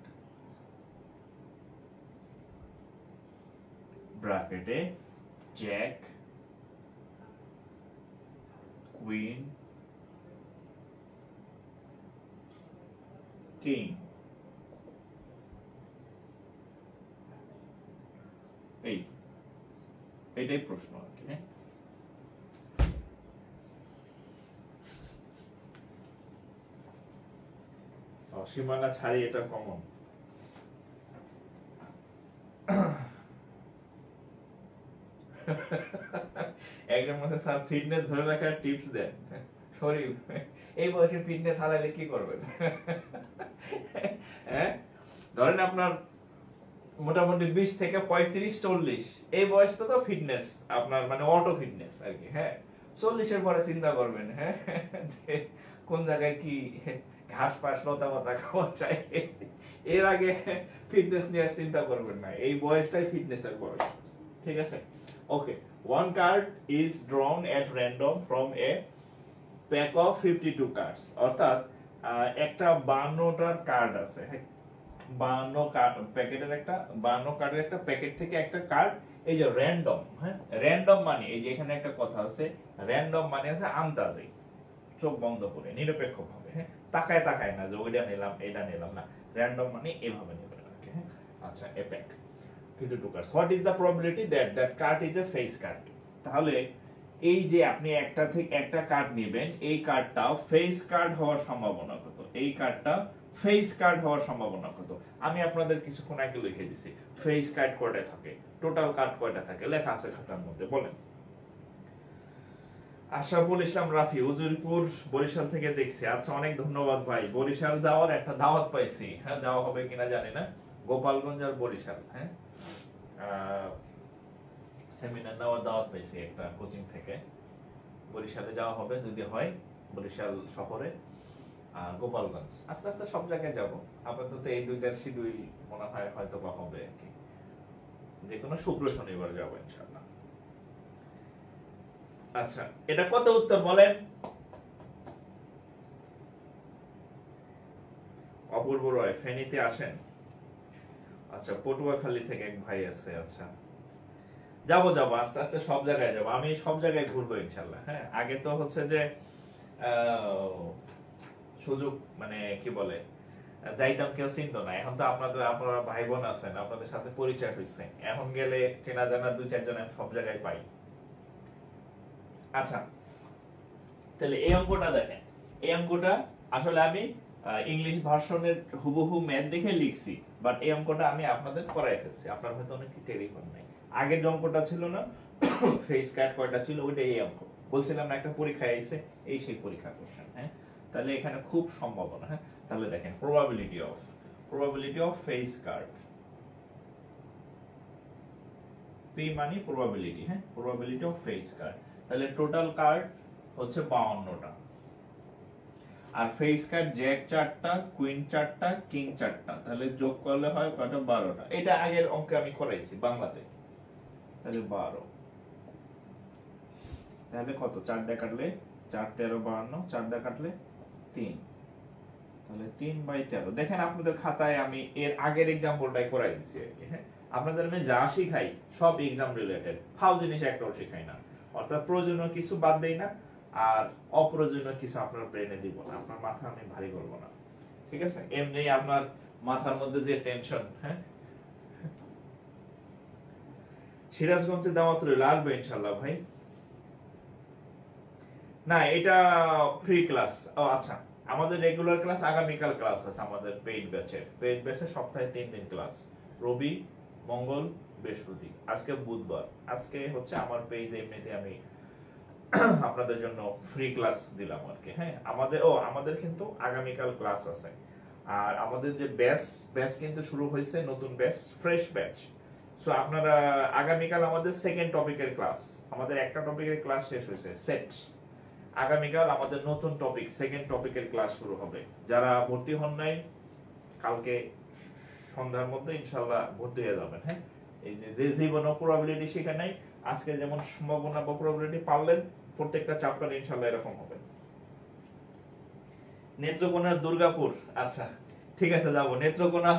bracket Jack, Queen, King. এটাই প্রশ্ন আর কি। হ্যাঁ সীমানা ছাড়ি, এটা common. একজন মাসে sir fitness ধরে রাখার টিপস দেন, শরীর এই বয়সে ফিটনেস হারাইলে কি করবেন? হ্যাঁ ধরেন আপনার মোটামুটি 20 থেকে 35-40 এই বয়সটা তো ফিটনেস আপনার মানে অটো ফিটনেস আর কি। হ্যাঁ 40-এর পরে চিন্তা করবেন, হ্যাঁ যে কোন জায়গায় কি ঘাস পাশ লতা পাতা খাওয়া চাই, এর আগে ফিটনেস নিয়ে চিন্তা করবেন না, এই বয়সটাই ফিটনেসের বয়স। ঠিক আছে, ওকে। One card is drawn at random from a pack of 52 cards, অর্থাৎ একটা 52টার কার্ড আছে। 52 কার্ড প্যাকেটের একটা 52 কার্ডের একটা প্যাকেট থেকে একটা কার্ড, এই যে র্যান্ডম। হ্যাঁ র্যান্ডম মানে এই যে এখানে একটা কথা আছে, র্যান্ডম মানে আছে আন্দাজে, চোখ বন্ধ করে নিরপেক্ষভাবে, হ্যাঁ তাকায় না যে ওইটা নিলাম এটা নিলাম না, র্যান্ডম মানে এভাবে নেবেন আর কি। হ্যাঁ আচ্ছা, a pack 52 cards. What is the probability that card is a face card? তাহলে এই যে আপনি একটা থেকে একটা কার্ড নেবেন, এই কার্ডটা ফেস কার্ড হওয়ার সম্ভাবনা কত? এই কার্ডটা ফেস কার্ড হওয়ার সম্ভাবনা কত? আমি আপনাদের কিছুক্ষণ আগে লিখে দিছি ফেস কার্ড কয়টা থাকে, টোটাল কার্ড কয়টা থাকে, লেখা আছে খাতার মধ্যে, বলেন। আশরাফুল ইসলাম রাফি, উজিরপুর বরিশাল থেকে দেখছি। আচ্ছা অনেক ধন্যবাদ ভাই। বরিশাল যাওয়ার একটা দাওয়াত পাইছি, হ্যাঁ যাওয়া হবে কিনা জানি না, গোপালগঞ্জ আর বরিশাল, হ্যাঁ সেমিনার নেওয়ার দাওয়াত পাইছি একটা কোচিং থেকে, বরিশালে যাওয়া হবে যদি হয়, বরিশাল শহরে, গোপালগঞ্জ, আস্তে আস্তে সব জায়গায় যাব। আপাতত এই দুইটার শিডিউল মনে হয় হয়তো বা হবে আর কি, যে কোনো শুক্র শনিবার যাবো ইনশাআল্লাহ। আচ্ছা এটা কত উত্তর বলেন? অপূর্ব রয়, ফেনীতে আসেন। আচ্ছা পটুয়াখালী থেকে এক ভাই আছে। আচ্ছা যাবো আস্তে আস্তে সব জায়গায় যাবো, আমি সব জায়গায় ঘুরবো ইনশাআল্লাহ। হ্যাঁ আগে তো হচ্ছে যে সুযোগ মানে কি বলে যাইতাম, কেউ চিনতো না, এখন তো আপনারা ভাই বোন আছেন, আপনাদের সাথে পরিচয় হয়েছে, এখন গেলে চেনা জানা 2-4 জন সব জায়গায় পাই। আচ্ছা তাহলে এই অঙ্কটা দেখেন, এই অঙ্কটা আসলে আমি ইংলিশ ভার্সনের হুবহু ম্যাথ দেখে লিখছি, বাট এই অঙ্কটা আমি আপনাদের করাই ফেলছি। আপনার হয়তো অনেকে টেলিফোন নাই, আগের যে অঙ্কটা ছিল না ফেস কাট কয়টা ছিল, ওইটা এই অঙ্ক বলছিলাম না, একটা পরীক্ষায় আইছে, এই সেই পরীক্ষা কোশ্চেন। হ্যাঁ, তাহলে এখানে খুব সম্ভাবনা। হ্যাঁ, তাহলে দেখেন probability of face card, P মানে probability। হ্যাঁ, probability of face card, তাহলে টোটাল কার্ড হচ্ছে 52টা, আর ফেস কার্ড জ্যাক 4টা, কুইন 4টা, কিং 4টা, তাহলে যোগ করলে হয় কয়টা? 12টা। এটা আগের অঙ্কে আমি করাইছি বাংলাতে। তাহলে 12, তাহলে কত? 4 দিয়ে কাটলে 4 13 52, 4 দিয়ে কাটলে 3, তাহলে 3/13। দেখেন আপনাদের খাতায় আমি এর আগের एग्जांपलটাই করাই দিয়েছি আর কি। হ্যাঁ, আপনাদের আমি যা শিখাই সব एग्जाम রিলেটেড, ফাউ জিনিস একটাও শিখাই না, অর্থাৎ প্রয়োজনীয় কিছু বাদ দেই না, আর অপ্রয়োজনীয় কিছু আপনার ব্রেনে দিব না, আপনার মাথা আমি ভারী করব না, ঠিক আছে? এমনি আপনার মাথার মধ্যে যে টেনশন। হ্যাঁ, সিরাজগঞ্জে দাওয়াত রইল, আসবে ইনশাআল্লাহ ভাই। না, এটা ফ্রি ক্লাস। ও আচ্ছা, আমাদের রেগুলার ক্লাস আগামীকাল ক্লাস আছে, আমাদের পেইড ব্যাচে সপ্তাহে 3 দিন ক্লাস, রবি, মঙ্গল, বৃহস্পতি। আজকে বুধবার, আজকে হচ্ছে আমার পেজে এমনিতে আমি আপনাদের জন্য ফ্রি ক্লাস দিলাম আর কি। হ্যাঁ, আমাদের কিন্তু আগামীকাল ক্লাস আছে, আর আমাদের যে ব্যাচ কিন্তু শুরু হয়েছে, নতুন ব্যাচ, ফ্রেশ ব্যাচ। সো আপনারা আগামীকাল আমাদের সেকেন্ড টপিকের ক্লাস, আমাদের একটা টপিকের ক্লাস শেষ হয়েছে সেট, আগামীকাল আমাদের নতুন টপিক, সেকেন্ড টপিকের ক্লাস শুরু হবে। যারা ভর্তি হন নাই, কালকে সন্ধ্যার মধ্যে ইনশাআল্লাহ ভর্তি হয়ে যাবেন। হ্যাঁ, এই যে জীবনে প্রবাবিলিটি শিখে নাই, আজকে যেমন সম্ভাবনা বা প্রবাবিলিটি পারলেন, প্রত্যেকটা চ্যাপ্টার ইনশাআল্লাহ এরকম হবে। নেত্রকোনার দুর্গাপুর, আচ্ছা ঠিক আছে, যাব নেত্রকোনা।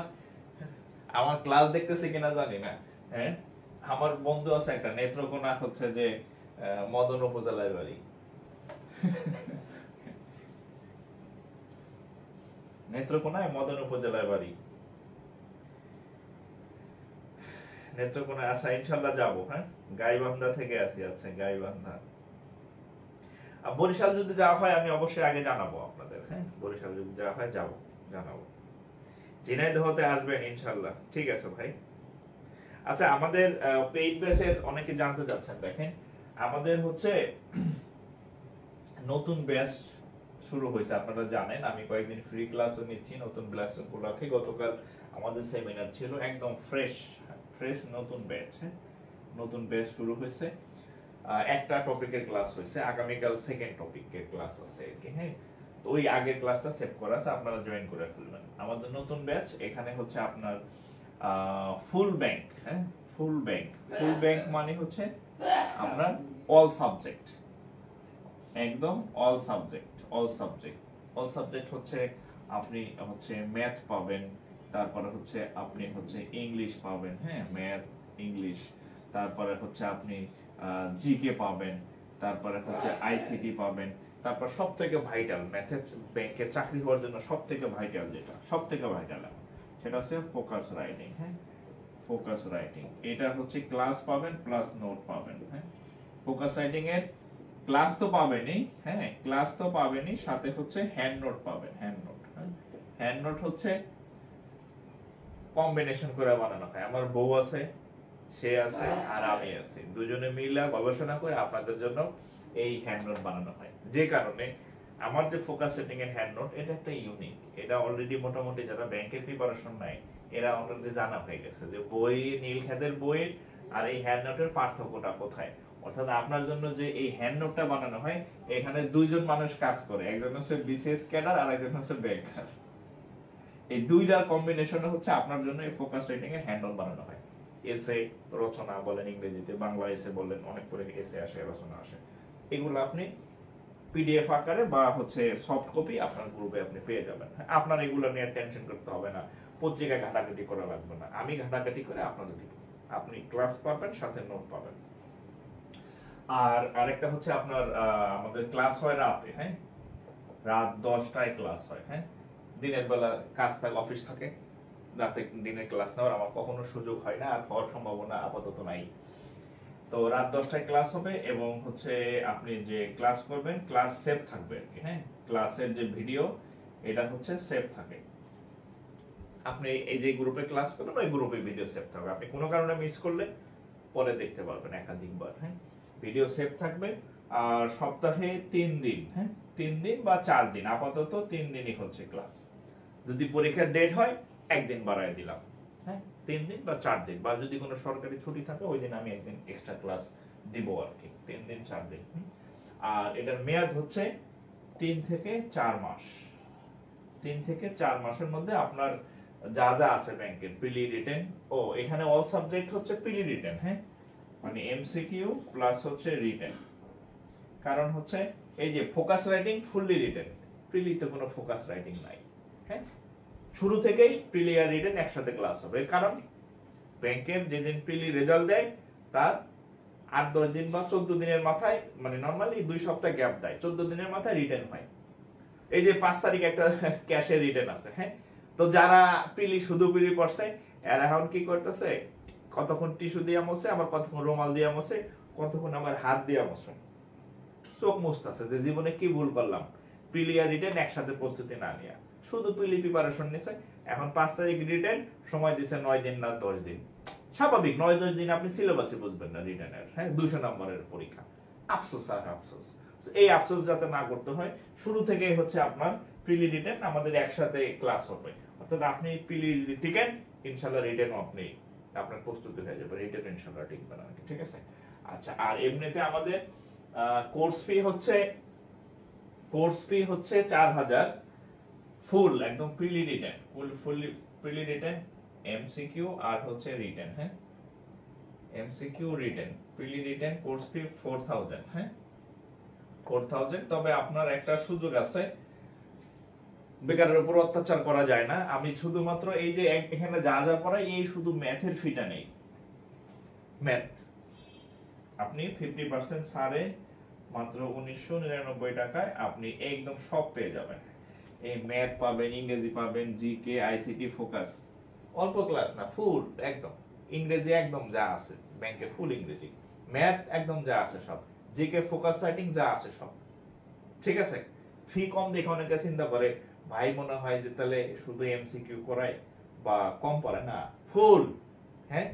আমার ক্লাস দেখতেছে কিনা জানি না। হ্যাঁ, আমার বন্ধু আছে একটা, নেত্রকোনা হচ্ছে যে মদন উপজেলায় বাড়ি। নেত্রকোনায় মদন উপজেলায় বাড়ি, নেত্রকোনায় আসা ইনশাআল্লাহ যাব। হ্যাঁ, গাইবান্ধা থেকে আসি। আচ্ছা, গাইবান্ধা। বরিশাল যদি যাওয়া হয় আমি অবশ্যই আগে জানাবো আপনাদের। হ্যাঁ, বরিশাল যদি যাওয়া হয় জানাবো। ঝিনাইদহতে আসবেন ইনশাআল্লাহ। ঠিক আছে ভাই। আচ্ছা, আমাদের পেইড ব্যাচের অনেকে জানতে চাচ্ছেন, দেখেন আমাদের হচ্ছে নতুন ব্যাচ শুরু হয়েছে, আপনারা জানেন। আমি কয়েকদিন ফ্রি ক্লাসও নিচ্ছি নতুন ব্যাচ উপলক্ষে। গতকাল আমাদের সেমিনার ছিল, একদম ফ্রেশ নতুন ব্যাচ। হ্যাঁ, নতুন ব্যাচ শুরু হয়েছে, একটা টপিকের ক্লাস হয়েছে, আগামীকাল সেকেন্ড টপিকের ক্লাস আছে আর কি। হ্যাঁ, তো ওই আগের ক্লাসটা সেভ করা আছে, আপনারা জয়েন করে ফেলবেন। আমাদের নতুন ব্যাচ, এখানে হচ্ছে আপনার ফুল ব্যাংক। হ্যাঁ, ফুল ব্যাংক মানে হচ্ছে আপনার অল সাবজেক্ট, একদম অল সাবজেক্ট হচ্ছে আপনি হচ্ছে ম্যাথ পাবেন, তারপরে হচ্ছে আপনি হচ্ছে ইংলিশ পাবেন। হ্যাঁ, ম্যাথ, ইংলিশ, তারপরে হচ্ছে আপনি জিকে পাবেন, তারপরে হচ্ছে আইসিটি পাবেন, তারপর সবথেকে ভাইটাল ম্যাথের ব্যাংকের চাকরি হওয়ার জন্য সবথেকে ভাইটাল সেটা হচ্ছে ফোকাস রাইটিং। হ্যাঁ, ফোকাস রাইটিং, এটা হচ্ছে ক্লাস পাবেন প্লাস নোট পাবেন। হ্যাঁ, ফোকাস রাইটিং এর ক্লাস তো পাবেনই। হ্যাঁ, ক্লাস তো পাবেনই, সাথে হচ্ছে হ্যান্ড নোট পাবেন। হ্যান্ড নোট হচ্ছে কম্বিনেশন করে বানানো হয়। আমার বউ আছে, সে আছে, আর আমি আছি, দুজনে মিলে গবেষণা করে আপনাদের জন্য এই হ্যান্ড নোট বানানো হয়। যে কারণে আমার যে ফোকাস সেটিং এর হ্যান্ড নোট, এটা একটা ইউনিক। এটা অলরেডি মোটামুটি যারা ব্যাংকের প্রিপারেশন নেয় এরা অলরেডি জানা হয়ে গেছে যে বই, নীলক্ষেতের বই আর এই হ্যান্ড নোটের পার্থক্যটা কোথায়। অর্থাৎ আপনার জন্য যে এই হ্যান্ড নোটটা বানানো হয়, এখানে দুইজন মানুষ কাজ করে, একজন হচ্ছে বিসিএস ক্যাডার আর একজন হচ্ছে ব্যাংকার। এই দুইটার কম্বিনেশনে হচ্ছে আপনার জন্য এই ফোকাস রাইটিং এর হ্যান্ড নোট বানানো হয়। এসে রচনা বলেন ইংরেজিতে, বাংলা এসে বলেন, অনেক করে এসে আসে, রচনা আসে, এগুলো আপনি পিডিএফ আকারে বা হচ্ছে সফট কপি আপনার গ্রুপে আপনি পেয়ে যাবেন। আপনার এগুলো নিয়ে টেনশন করতে হবে না, পত্রিকায় ঘাটাঘাটি করা লাগবে না, আমি ঘাটাঘাটি করে আপনাদের দিব। আপনি ক্লাস পাবেন, সাথে নোট পাবেন। আর আরেকটা হচ্ছে আপনার আমাদের ক্লাস হয় রাতে। হ্যাঁ, রাত 10টায় ক্লাস হয়। হ্যাঁ, দিনের বেলা কাজ থাকে, অফিস থাকে, রাতে দিনের ক্লাস নেওয়ার আমার কখনো সুযোগ হয় না, আর হওয়ার সম্ভাবনা আপাতত নাই। তো রাত 10টায় ক্লাস হবে, এবং হচ্ছে আপনি যে ক্লাস করবেন ক্লাস সেভ থাকবে আর কি। হ্যাঁ, ক্লাসের যে ভিডিও এটা হচ্ছে সেভ থাকে। আপনি এই যে গ্রুপে ক্লাস করেন ওই গ্রুপে ভিডিও সেভ থাকবে, আপনি কোনো কারণে মিস করলে পরে দেখতে পারবেন একাধিকবার। হ্যাঁ, ভিডিও সেভ থাকবে। আর সপ্তাহে 3 দিন, হ্যাঁ 3 দিন বা 4 দিন, আপাতত 3 দিনই হচ্ছে ক্লাস। যদি পরীক্ষার ডেট হয় একদিন বাড়ায় দিলাম, হ্যাঁ 3 দিন বা 4 দিন, বা যদি কোনো সরকারি ছুটি থাকে ওই দিন আমি একদিন এক্সট্রা ক্লাস দিব আর কি, 3 দিন 4 দিন। আর এটার মেয়াদ হচ্ছে 3 থেকে 4 মাস। 3 থেকে 4 মাসের মধ্যে আপনার যা যা আছে ব্যাংকের প্রিলি রিটেন, ও এখানে অল সাবজেক্ট হচ্ছে প্রিলি রিটেন, হ্যাঁ মানে এমসিকিউ প্লাস হচ্ছে রিটেন। কারণ হচ্ছে এই যে ফোকাস রাইটিং ফুললি রিটেন, প্রিলিতে কোনো ফোকাস রাইটিং নাই। হ্যাঁ, শুরু থেকেই প্রিলি আর রিটেন একসাথে ক্লাস হবে। কারণ ব্যাংকের যেদিন প্রিলি রেজাল্ট দেয় তার 8-10 দিন বা 14 দিনের মাথায়, মানে নরমালি 2 সপ্তাহ গ্যাপ দেয়, 14 দিনের মাথায় রিটেন হয়। এই যে 5 তারিখ একটা ক্যাশের রিটেন আছে, হ্যাঁ তো যারা প্রিলি শুধু প্রিলি পড়ছে এরা এখন কি করতেছে, কতক্ষণ টিস্যু দিয়ে মুছে, আবার কতক্ষণ রুমাল দিয়ে মুছে, কতক্ষণ আবার হাত দিয়ে মুছে, চোখ মুছতেছে যে জীবনে কি ভুল করলাম, প্রিলি আর রিটেন একসাথে প্রস্তুতি না নিয়ে শুধু প্রিলি প্রিপারেশন নিছে। এখন 5 তারিখ রিটেন, সময় দিছে 9 দিন না 10 দিন। স্বাভাবিক 9-10 দিন আপনি সিলেবাসে বুঝবেন না রিটেনের, হ্যাঁ 200 নম্বরের পরীক্ষা। আফসোস আর আফসোস। এই আফসোস যাতে না করতে হয়, শুরু থেকেই হচ্ছে আপনার প্রিলি রিটেন আমাদের একসাথে ক্লাস হবে। অর্থাৎ আপনি প্রিলি টিকেন, ইনশাআল্লাহ রিটেনও আপনি আপনার প্রস্তুতি হয়ে যাবে, রিটেন ইনশাআল্লাহ টিকবে না, ঠিক আছে। আচ্ছা, আর এমনিতে আমাদের কোর্স ফি হচ্ছে 4000 ফুল, একদম প্রিলি রিটেন, ফুল প্রিলি রিটেন এমসিকিউ আর হচ্ছে রিটেন, হ্যাঁ এমসিকিউ রিটেন প্রিলি রিটেন কোর্স ফি 4000, হ্যাঁ 4000। তবে আপনার একটা সুযোগ আছে, বেকারের উপর অত্যাচার করা যায় না। আমি শুধুমাত্র এই যে এখানে যা যা পড়াই এই শুধু ম্যাথের ফিটা নেই, ম্যাথ আপনি 50% ছাড়ে মাত্র 1999 টাকায় আপনি একদম সব পেয়ে যাবেন। এই ম্যাথ পাবেন, ইংরেজি পাবেন, জিকে, আইসিটি, ফোকাস, অল্প ক্লাস না, ফুল একদম ইংরেজি একদম যা আছে ব্যাংকে ফুল ইংরেজি, ম্যাথ একদম যা আছে সব, জিকে, ফোকাস রাইটিং যা আছে সব, ঠিক আছে। ফি কম দেখে অনেকে চিন্তা করে ভাই মনে হয় যে তাহলে শুধু এমসিকিউ করায় বা কম পড়ে না, ফুল। হ্যাঁ,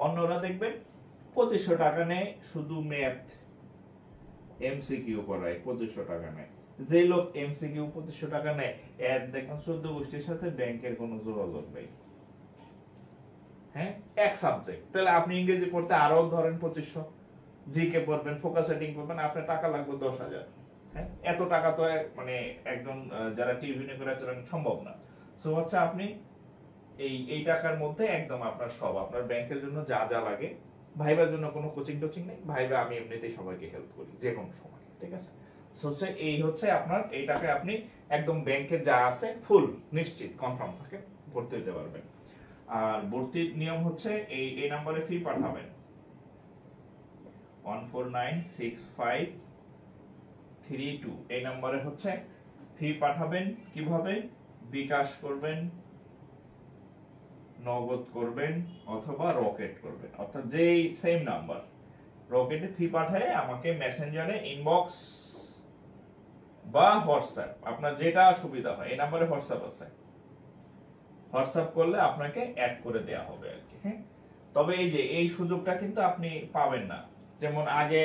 অন্যরা দেখবেন 2500 টাকা নেয় শুধু ম্যাথ এমসিকিউ করায়, 2500 টাকা নেয়। যে লোক এমসিকিউ 2500 টাকা নেয় এর দেখুন 14 গোষ্ঠীর সাথে ব্যাংকের কোনো যোগাযোগ নেই, হ্যাঁ এক সাবজেক্ট। তাহলে আপনি ইংরেজি পড়তে আরো ধরেন 2500, জিকে পড়বেন, ফোকাস রাইটিং পড়বেন, আপনার টাকা লাগবে 10,000। হ্যাঁ, এত টাকা তো মানে একদম যারা টিউশনি করে চলেন সম্ভব না। সো হচ্ছে আপনি এই টাকার মধ্যে একদম আপনার সব, আপনার ব্যাংকের জন্য যা যা লাগে, ভাইবার জন্য কোনো কোচিং টোচিং নেই, ভাইবা আমি এমনিতেই সবাইকে হেল্প করি যে কোনো সময়, ঠিক আছে। হচ্ছে এই হচ্ছে আপনার এই টাকায় আপনি একদম ব্যাংকের যা আছে ফুল নিশ্চিত কনফার্ম থাকে ভর্তি হতে পারবেন। আর ভর্তির নিয়ম হচ্ছে এই নম্বরে ফি পাঠাবেন 149653 এই নম্বরে হচ্ছে ফি পাঠাবেন। কিভাবে? বিকাশ করবেন, নগদ করবেন অথবা রকেট করবেন, অর্থাৎ যেই সেম নাম্বার রকেটে ফি পাঠায় আমাকে মেসেঞ্জারে ইনবক্স বা হোয়াটসঅ্যাপ, আপনার যেটা সুবিধা হয়, এই নাম্বারে হোয়াটসঅ্যাপ আছে, হোয়াটসঅ্যাপ করলে আপনাকে অ্যাড করে দেয়া হবে আর কি। হ্যাঁ, তবে এই যে এই সুযোগটা কিন্তু আপনি পাবেন না। যেমন আগে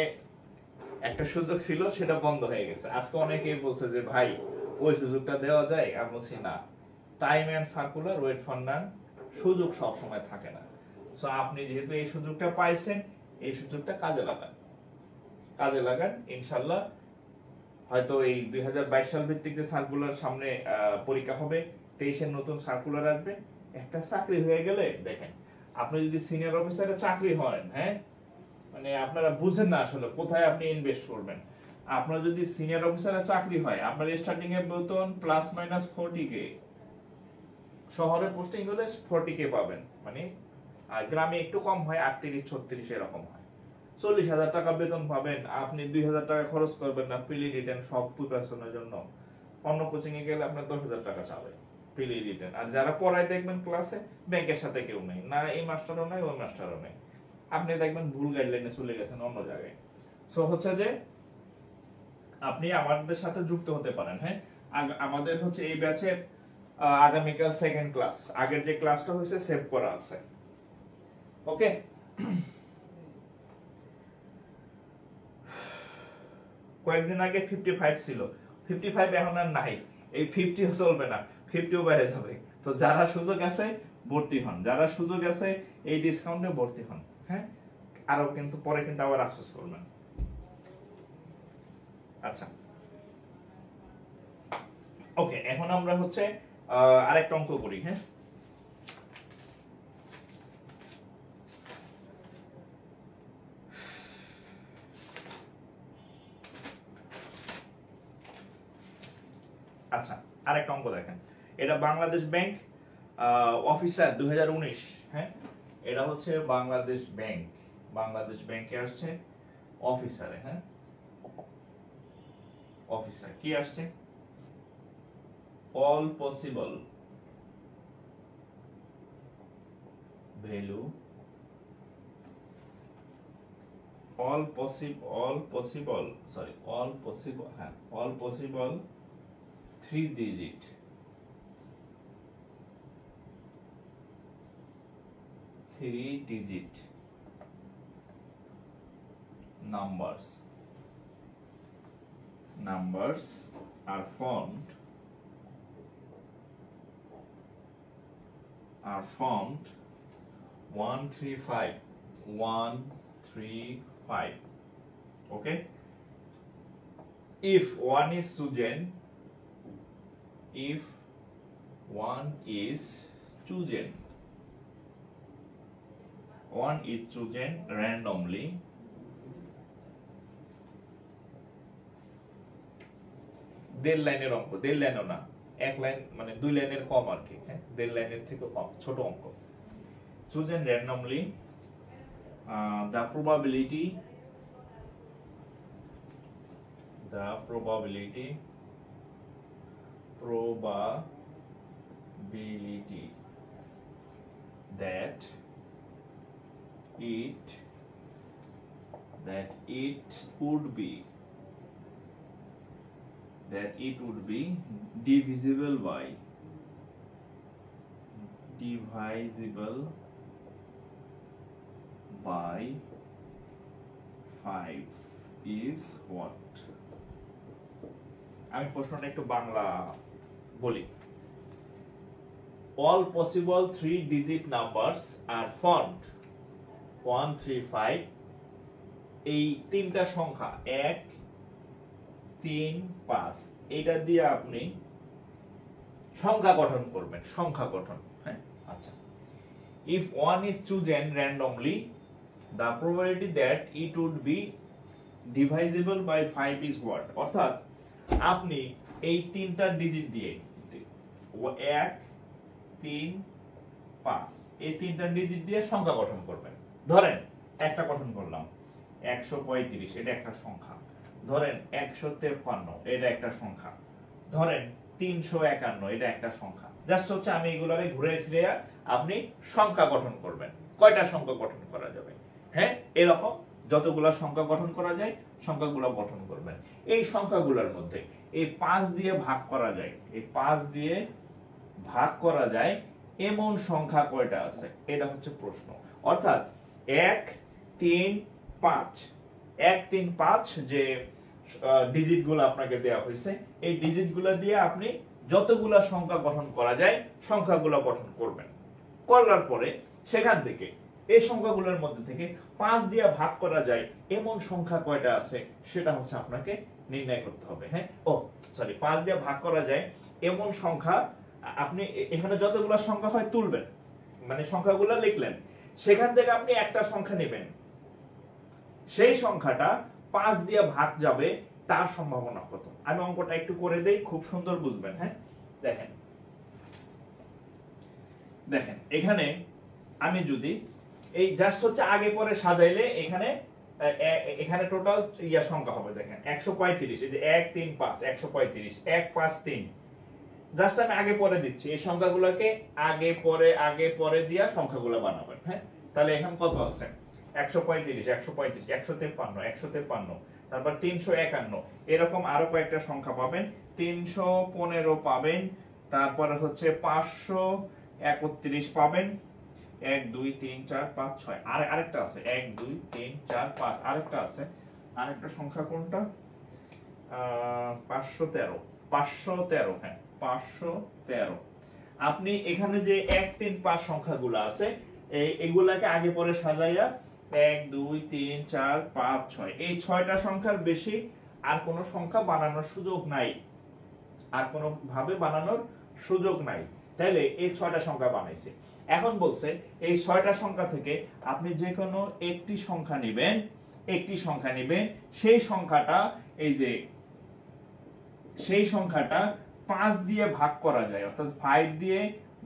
একটা সুযোগ ছিল সেটা বন্ধ হয়ে গেছে, আজকে অনেকেই বলছে যে ভাই ওই সুযোগটা দেওয়া যায়, আমি বলছি না, time and circular wait for none, সুযোগ সব সময় থাকে না। সো আপনি যেহেতু এই সুযোগটা পাইছেন, এই সুযোগটা কাজে লাগান ইনশাআল্লাহ। হয়তো এই 2022 সাল ভিত্তিক যে সার্কুলার সামনে পরীক্ষা হবে, 23-এর নতুন সার্কুলার আসবে, একটা চাকরি হয়ে গেলে দেখেন, আপনি যদি সিনিয়র অফিসারে চাকরি হন, হ্যাঁ মানে আপনারা বুঝেন না আসলে কোথায় আপনি ইনভেস্ট করবেন। আপনার যদি সিনিয়র অফিসারে চাকরি হয়, আপনার স্টার্টিং এর বেতন প্লাস মাইনাস 40K, শহরে পোস্টিং হলে 40K পাবেন, মানে আর গ্রামে একটু কম হয় 38-36 এরকম হয়। 40,000 টাকা বেতন পাবেন, আপনি 2,000 টাকা খরচ করবেন না প্রিলি রিটেন সব প্রিপারেশনের জন্য। অন্য কোচিং এ গেলে আপনার 10,000 টাকা চাবে প্রিলি রিটেন। আর যারা পড়ায় দেখবেন ক্লাসে ব্যাংকের সাথে কেউ নেই, না এই মাস্টারও নাই ওই মাস্টারও নেই, আপনি দেখবেন ভুল গাইডলাইনে চলে গেছেন অন্য জায়গায়। সো হচ্ছে যে আপনি আমাদের সাথে যুক্ত হতে পারেন। হ্যাঁ, আমাদের হচ্ছে এই ব্যাচের আগামীকাল সেকেন্ড ক্লাস, আগের যে ক্লাসটা হয়েছে সেভ করা আছে। ওকে, কয়েকদিন আগে 55 ছিল, 55 এখন আর নাই, এই 50ও চলবে না, 50ও বেড়ে যাবে। তো যারা সুযোগ আছে ভর্তি হন, যারা সুযোগ আছে এই ডিসকাউন্টে ভর্তি হন। হ্যাঁ, আরো কিন্তু পরে কিন্তু আবার আফসোস করবেন। আচ্ছা ওকে, এখন আমরা হচ্ছে আরেকটা অঙ্ক করি। হ্যাঁ, আচ্ছা আরেকটা অঙ্ক দেখেন, এটা বাংলাদেশ ব্যাংক অফিসার 2019। হ্যাঁ, এটা হচ্ছে বাংলাদেশ ব্যাংক, বাংলাদেশ ব্যাংকে আসছে অফিসারে। হ্যাঁ, অফিসার কি আসছে, all possible value, all possible 3 digit numbers are formed 135. Okay, if one is chosen randomly দেড় লাইনের অঙ্ক, দেড় লাইনও না, এক লাইন মানে 2 লাইনের কম আর কি। হ্যাঁ, দেড় লাইনের থেকে কম, ছোট অঙ্ক। chosen randomly, the probability that it would be divisible by 5 is what? আমি প্রশ্নটা একটু বাংলা বলি। all possible 3 digit numbers are formed 135, এই তিনটা সংখ্যা 1 3 5, এটা দিয়ে আপনি সংখ্যা গঠন করবেন, সংখ্যা গঠন। হ্যাঁ, আচ্ছা, if one is chosen randomly, the probability that it would be divisible by 5 is what? অর্থাৎ আপনি এই তিনটা ডিজিট দিয়ে 1 3 5 এই তিনটা ডিজিট দিয়ে সংখ্যা গঠন করবেন। ধরেন একটা গঠন করলাম 135, এটা একটা সংখ্যা। ধরেন 153, এটা একটা সংখ্যা। ধরেন 351, এটা একটা সংখ্যা। জাস্ট হচ্ছে আমি এগুলারে ঘুরে ফিরে আপনি সংখ্যা গঠন করবেন। কয়টা সংখ্যা গঠন করা যাবে? হ্যাঁ, এরকম যতগুলা সংখ্যা গঠন করা যায় সংখ্যাগুলো গঠন করবেন। এই সংখ্যাগুলোর মধ্যে এই 5 দিয়ে ভাগ করা যায়, এই 5 দিয়ে ভাগ করা যায় এমন সংখ্যা কয়টা আছে, এটা হচ্ছে প্রশ্ন। অর্থাৎ 1 3 5, 1 3 5 যে ডিজিটগুলো আপনাকে দেওয়া হয়েছে, এই ডিজিটগুলো দিয়ে আপনি যতগুলা সংখ্যা গঠন করা যায় সংখ্যাগুলো গঠন করবেন। করার পরে সেখান থেকে এই সংখ্যাগুলোর মধ্যে থেকে 5 দিয়ে ভাগ করা যায় এমন সংখ্যা কয়টা আছে সেটা হচ্ছে আপনাকে নির্ণয় করতে হবে। হ্যাঁ, 5 দিয়ে ভাগ করা যায় এমন সংখ্যা, আপনি এখানে যতগুলো সংখ্যা হয় তুলবেন, মানে সংখ্যাগুলো লিখলেন, সেখান থেকে আপনি একটা সংখ্যা নেবেন, সেই সংখ্যাটা 5 দিয়ে ভাগ যাবে তার সম্ভাবনা কত। আমি অঙ্কটা একটু করে দেই, খুব সুন্দর বুঝবেন। হ্যাঁ, দেখেন এখানে আমি যদি এই জাস্ট হচ্ছে আগে পরে সাজাইলে এখানে টোটাল সংখ্যা হবে। দেখেন 135, এই যে 1 3 5 135, 1 5 3, জাস্ট আমি আগে পরে দিচ্ছি। এই সংখ্যাগুলোকে আগে পরে দিয়া সংখ্যাগুলো বানাবেন। হ্যাঁ, তাহলে এখন কত আছে? 135 135 153 153, তারপর 351, এরকম আরো কয়েকটা সংখ্যা পাবেন 315 পাবেন, তারপরে হচ্ছে 531 পাবেন, 1 2 3 4 5 6 আরেকটা আছে 1 2 3 4 5 আরেকটা আছে, আরেকটা সংখ্যা কোনটা 513 513, হ্যাঁ 513। আপনি এখানে যে 1 3 5 সংখ্যাগুলো আছে এগুলাকে আগে পরে সাজাইয়া 1 2 3 4 5 6 এই 6টা সংখ্যার বেশি আর কোনো সংখ্যা বানানোর সুযোগ নাই, আর কোনো ভাবে বানানোর সুযোগ নাই। তাহলে এই 6টা সংখ্যা বানাইছে। এখন বলছে এই 6টা সংখ্যা থেকে আপনি যে কোনো একটি সংখ্যা নেবেন, সেই সংখ্যাটা এই যে সেই সংখ্যাটা 5 দিয়ে ভাগ করা যায়, অর্থাৎ 5 দিয়ে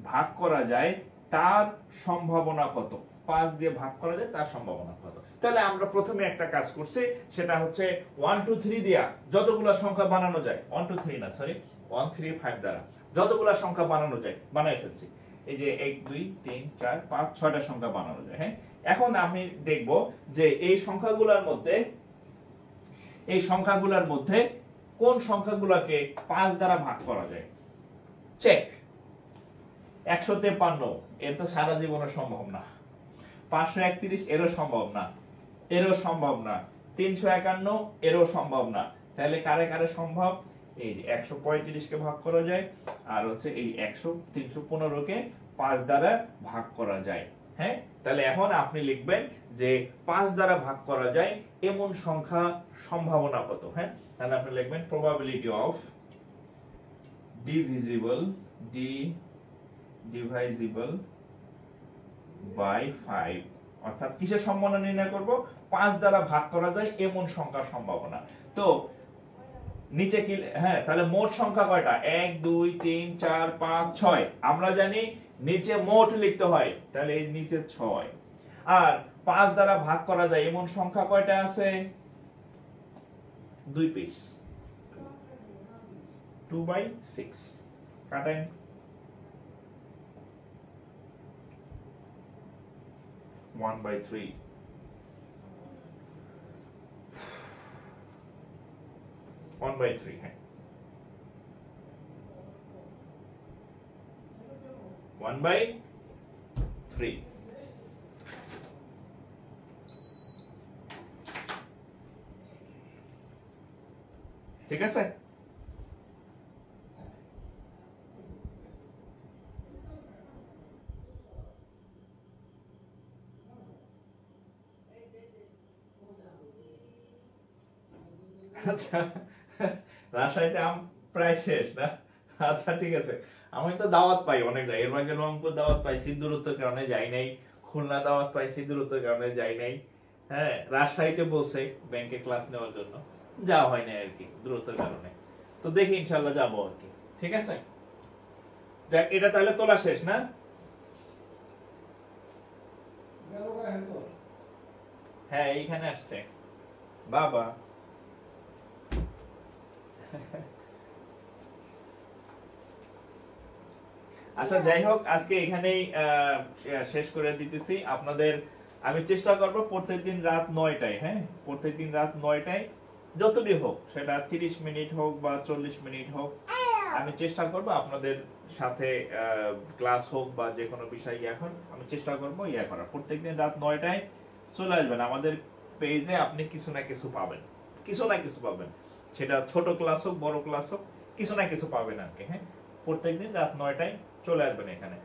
ভাগ করা যায়, তার সম্ভাবনা কত? 5 দিয়ে ভাগ করা যায় তার সম্ভাবনা কত? তাহলে আমরা প্রথমে একটা কাজ করছি, সেটা হচ্ছে 1 2 3 দিয়া যতগুলো সংখ্যা বানানো যায়, 1 2 3 না সরি 1 3 5 দ্বারা যতগুলো সংখ্যা বানানো যায় বানাই ফেলছি। এই যে 1 2 3 4 5 6টা সংখ্যা বানানো যায়। হ্যাঁ, এখন আমি দেখব যে এই সংখ্যাগুলোর মধ্যে কোন সংখ্যাগুলোকে 5 দ্বারা ভাগ করা যায়। চেক। 153 এর তো সারা জীবনে সম্ভব না, 531 এরও সম্ভব না, 351 এরও সম্ভব না। তাহলে কারে কারে সম্ভব? এই যে 135 কে ভাগ করা যায়, আর হচ্ছে এই 315 কে 5 দ্বারা ভাগ করা যায়। হ্যাঁ, তাহলে এখন আপনি লিখবেন যে 5 দ্বারা ভাগ করা যায় এমন সংখ্যা সম্ভাবনা কত। হ্যাঁ, তাহলে আপনি লিখবেন probability of divisible by 5, অর্থাৎ কিসের সম্ভাবনা নির্ণয় করব? 5 দ্বারা ভাগ করা যায় এমন সংখ্যার সম্ভাবনা। তো নিচে কি, হ্যাঁ তাহলে মোট সংখ্যা কয়টা? 1 2 3 4 5 6। আমরা জানি নিচে মোট লিখতে হয়, তাহলে এই নিচে 6। আর 5 দ্বারা ভাগ করা যায় এমন সংখ্যা কয়টা আছে? 2 পিস, 2/6 কাটেন। 1/3, 1/3, হ্যাঁ 1/3। ঠিক আছে? আচ্ছা, রাজশাহীতে আম প্রায় শেষ না? আচ্ছা ঠিক আছে, আমি তো দাওয়াত পাই অনেক জায়গায়, এর আগে রংপুর দাওয়াত পাইছি, দূরত্বের কারণে যাই নাই। খুলনা দাওয়াত পাইছি, দূরত্বের কারণে যাই নাই। হ্যাঁ, রাজশাহীতে বসে ব্যাংকে ক্লাস নেওয়ার জন্য যাওয়া হয় না আর কি, দূরত্বের কারণে। তো দেখি ইনশাআল্লাহ যাবো আর কি। ঠিক আছে, যাক এটা তাহলে তোলা শেষ না? হ্যাঁ এইখানে আসছে বাবা। আচ্ছা যাই হোক, আজকে এখানেই শেষ করে দিতেছি আপনাদের। আমি চেষ্টা করব প্রত্যেকদিন রাত 9টায়, হ্যাঁ প্রত্যেকদিন রাত 9টায় যতটি হোক, সেটা 30 মিনিট হোক বা 40 মিনিট হোক, আমি চেষ্টা করব আপনাদের সাথে ক্লাস হোক বা যে কোনো বিষয় এখন আমি চেষ্টা করব করার। প্রত্যেকদিন রাত 9টায় চলে আসবেন আমাদের পেজে, আপনি কিছু না কিছু পাবেন, সেটা ছোট ক্লাস হোক বড় ক্লাস হোক, কিছু না কিছু পাবেন আর কি। হ্যাঁ, প্রত্যেকদিন রাত 9টায় চলে আসবেন এখানে।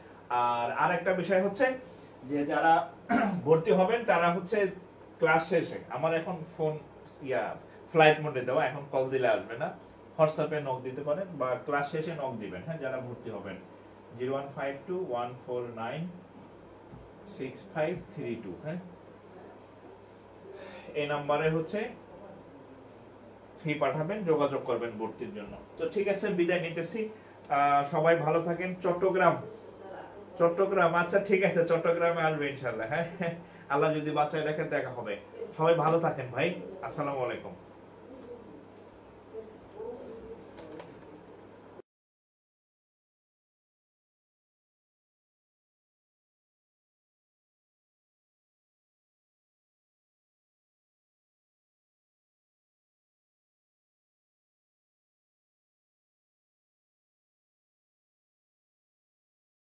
আর আরেকটা বিষয় হচ্ছে যে যারা ভর্তি হবেন তারা হচ্ছে ক্লাস শেষে, আমার এখন ফোন ফ্লাইট মোডে দেওয়া, এখন কল দিলে আসবে না, হোয়াটসঅ্যাপে নক দিতে পারেন বা ক্লাস শেষে নক দিবেন। হ্যাঁ, যারা ভর্তি হবেন 01521496532। হ্যাঁ, এই নাম্বারে হচ্ছে ফি পাঠাবেন, যোগাযোগ করবেন ভর্তির জন্য। তো ঠিক আছে, বিদায় নিতেছি, সবাই ভালো থাকেন। চট্টগ্রাম, আচ্ছা ঠিক আছে, চট্টগ্রামে আসবে ইনশাআল্লাহ। হ্যাঁ, আল্লাহ যদি বাঁচায় রাখে দেখা হবে। সবাই ভালো থাকেন ভাই, আসসালামু আলাইকুম।